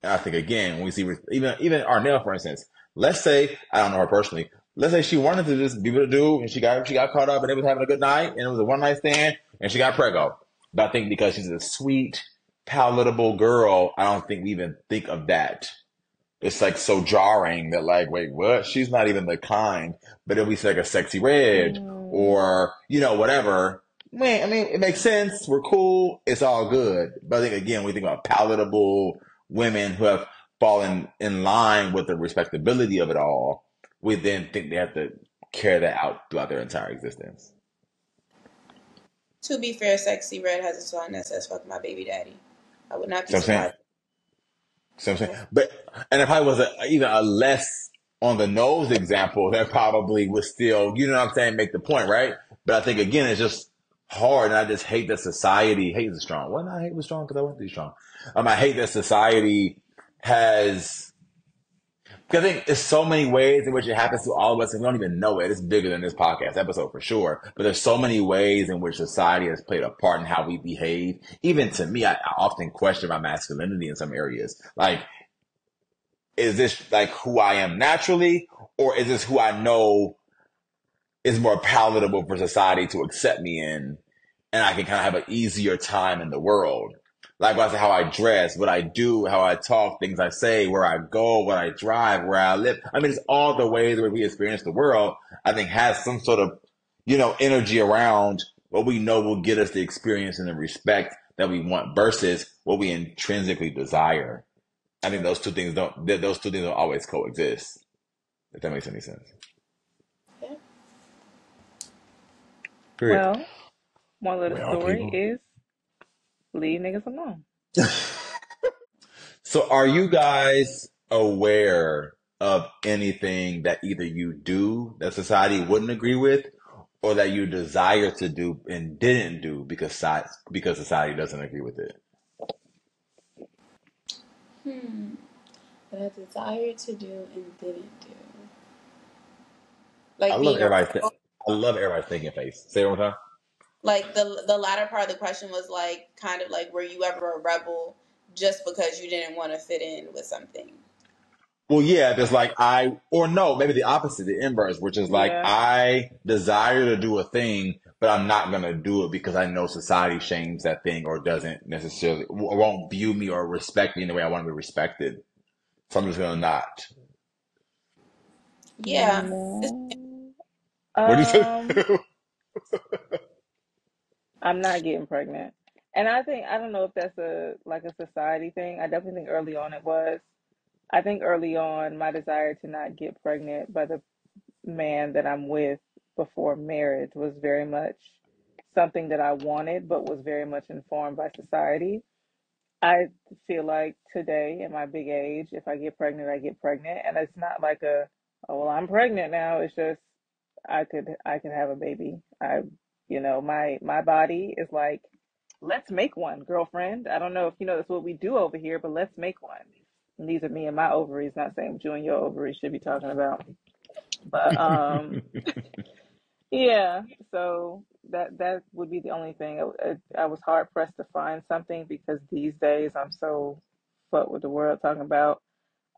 And I think again, when we see even Arnell, for instance, let's say I don't know her personally, let's say she wanted to just be with a dude and she got caught up and they was having a good night and it was a one night stand and she got preggo. But I think because she's a sweet, palatable girl, I don't think we even think of that. It's like so jarring that like, wait, what? She's not even the kind, but it'll be like a sexy red Mm, or, whatever. Man, I mean, it makes sense. We're cool. It's all good. But I think again, we think about palatable women who have fallen in line with the respectability of it all. We then think they have to carry that out throughout their entire existence. To be fair, Sexy Red has a song that says "Fuck my baby daddy." I would not be So I'm saying, surprised. See what I'm saying? But and if I was even a less on the nose example, that probably would still, you know what I'm saying, make the point, right? But I think again, it's just hard, and I just hate that society. Hate is strong. Well, not hate was strong because I want to be strong. I hate that society has. Because I think there's so many ways in which it happens to all of us, and we don't even know it. It's bigger than this podcast episode for sure. But there's so many ways in which society has played a part in how we behave. Even to me, I often question my masculinity in some areas. Like, is this like who I am naturally, or is this who I know is more palatable for society to accept me in, and I can kind of have an easier time in the world? Likewise, how I dress, what I do, how I talk, things I say, where I go, what I drive, where I live. I mean, it's all the ways where we experience the world, I think has some sort of, energy around what we know will get us the experience and the respect that we want versus what we intrinsically desire. I think those two things don't always coexist, if that makes any sense. Yeah. Period. well, moral of the Well, story people. is leave niggas alone. So are you guys aware of anything that either you do that society wouldn't agree with or that you desire to do and didn't do because society doesn't agree with it? Hmm. That I desired to do and didn't do. I Like love being a everybody. rebel. I love everybody's thinking face. Say it one more time. Like the latter part of the question was like kind of like, were you ever a rebel just because you didn't want to fit in with something? Well, yeah, there's like or no, maybe the opposite, the inverse, which is like Yeah. I desire to do a thing, but I'm not gonna do it because I know society shames that thing or doesn't necessarily, or won't view me or respect me in the way I want to be respected. So I'm just gonna not. Yeah. It's, No. What do you say? Um, I'm not getting pregnant. And I don't know if that's a like a society thing. I definitely think early on it was. I think early on my desire to not get pregnant by the man that I'm with before marriage was very much something that I wanted, but was very much informed by society. I feel like today in my big age, if I get pregnant, I get pregnant, and it's not like oh well, I'm pregnant now. It's just I could have a baby. My body is like, let's make one, girlfriend. I don't know if you know that's what we do over here, but let's make one. And these are me and my ovaries. Not saying what you and your ovaries should be talking about, but yeah. So that would be the only thing. I was hard pressed to find something because these days I'm so fuck with the world talking about.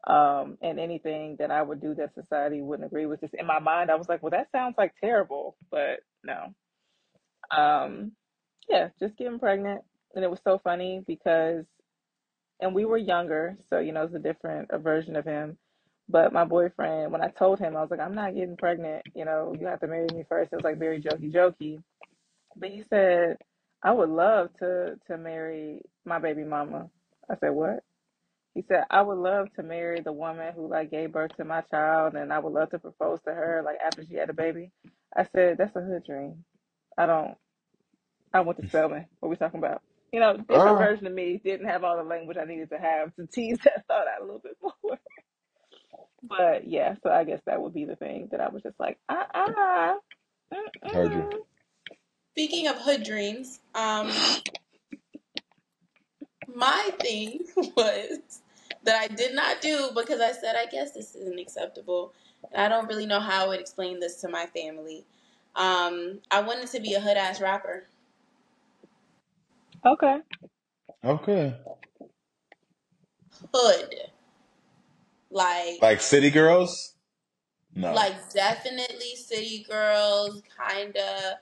And anything that I would do that society wouldn't agree with. Just in my mind, I was like, well, that sounds like terrible, but no. Um, yeah, just getting pregnant. And it was so funny because, and we were younger, so, it's a different a version of him. But my boyfriend, when I told him, I was like, I'm not getting pregnant. You have to marry me first. It was like very jokey, jokey. But he said, I would love to marry my baby mama. I said, what? He said, I would love to marry the woman who like gave birth to my child and I would love to propose to her like after she had a baby. I said, that's a hood dream. I don't I went to spelling. What we talking about? Different Oh, version of me didn't have all the language I needed to have to tease that thought out a little bit more. But yeah, so I guess that would be the thing that I was just like, heard you. mm-mm. speaking of hood dreams, my thing was that I did not do because I said, I guess this isn't acceptable. And I don't really know how I would explain this to my family. I wanted to be a hood ass rapper. Okay. Okay. Hood. Like, Like City Girls? No. Like definitely City Girls, kinda.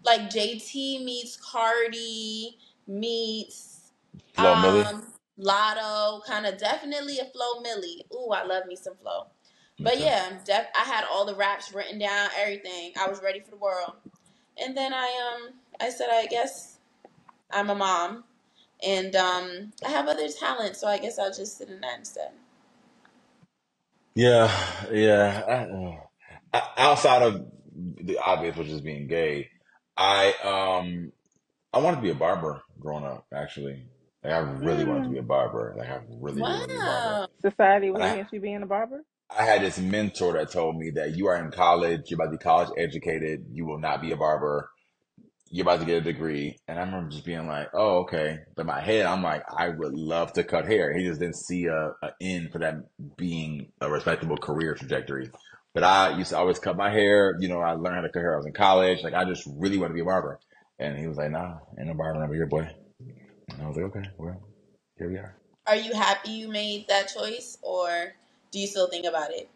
Like JT meets Cardi meets Flo Millie. Lotto, kind of definitely a Flo Millie. Ooh, I love me some Flo. Me But too. yeah, I had all the raps written down, everything. I was ready for the world. And then I said I guess I'm a mom and I have other talents, so I guess I'll just sit in that instead. Yeah, yeah. Outside of the obvious, which is being gay, I I wanted to be a barber growing up. Actually, like I really wanted to be a barber. Like I really, really wanted to be a barber. Wow. Society And was against you being a barber? I had this mentor that told me that you are in college, you're about to be college educated, you will not be a barber. You're about to get a degree. And I remember just being like, oh, okay. But in my head, I'm like, I would love to cut hair. He just didn't see a end for that being a respectable career trajectory. But I used to always cut my hair. You know, I learned how to cut hair. I was in college. Like, I just really want to be a barber. And he was like, nah, ain't no barber over here, boy. And I was like, okay, well, here we are. Are you happy you made that choice, or do you still think about it?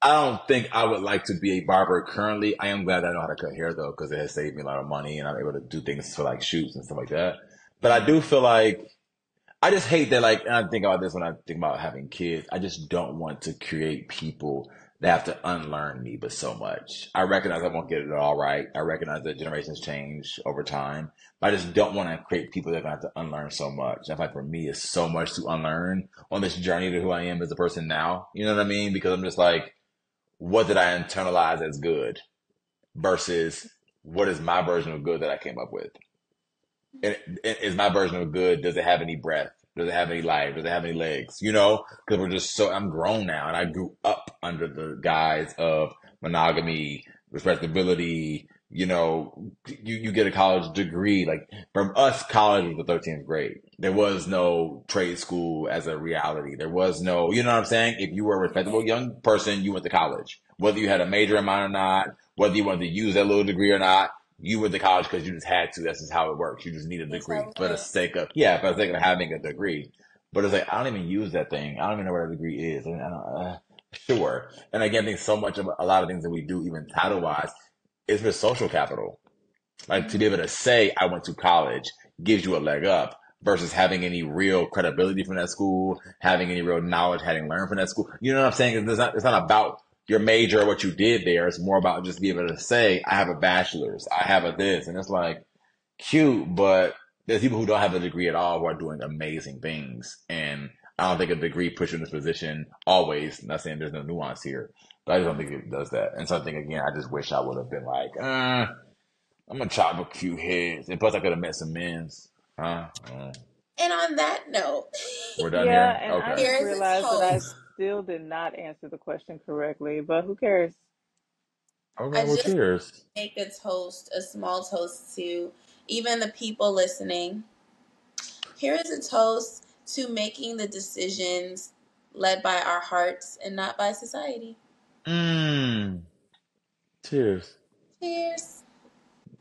I don't think I would like to be a barber currently. I am glad I know how to cut hair though, because it has saved me a lot of money and I'm able to do things for like shoots and stuff like that. But I do feel like I just hate that, like, and I think about this when I think about having kids. I just don't want to create people that have to unlearn me, but so much. I recognize I won't get it all right. I recognize that generations change over time. But I just don't want to create people that are going to have to unlearn so much. I feel like for me, it's so much to unlearn on this journey to who I am as a person now. You know what I mean? Because I'm just like, what did I internalize as good versus what is my version of good that I came up with? And is my version of good, does it have any breath? Does it have any life? Does it have any legs? You know, because we're just so, I'm grown now and I grew up under the guise of monogamy, respectability. You know, you get a college degree. Like from us, college was the 13th grade. There was no trade school as a reality. There was no, you know what I'm saying? If you were a respectable young person, you went to college. Whether you had a major in mind or not, whether you wanted to use that little degree or not, you went to college because you just had to. That's just how it works. You just need a That's degree how it for the is. sake of, yeah, for the sake of having a degree. But it's like, I don't even use that thing. I don't even know what a degree is. Sure. And again, I think so much of a lot of things that we do, even title wise, is for social capital. Like to be able to say, I went to college gives you a leg up versus having any real credibility from that school, having any real knowledge, having learned from that school. You know what I'm saying? It's not about your major or what you did there. It's more about just being able to say, I have a bachelor's, I have a this. And it's like cute, but there's people who don't have a degree at all who are doing amazing things. And I don't think a degree puts you in this position always. I'm not saying there's no nuance here, but I just don't think it does that. And so I think, again, I just wish I would have been like, I'm gonna chop a few heads. And plus, I could have met some men's. Huh? And on that note, We're done Yeah, here? and I Okay. just here is a realized that I toast. still did not answer the question correctly, but who cares? Okay, I well, just cheers. make a toast, a small toast to even the people listening. Here is a toast to making the decisions led by our hearts and not by society. Mmm. Cheers. Cheers.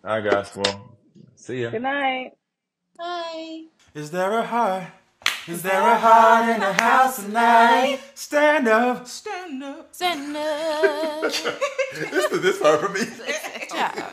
All right, guys. Well, see ya. Good night. Bye. Is there a heart? Is there a heart in the house tonight? Stand up. Stand up. Stand up. This part for me. Yeah.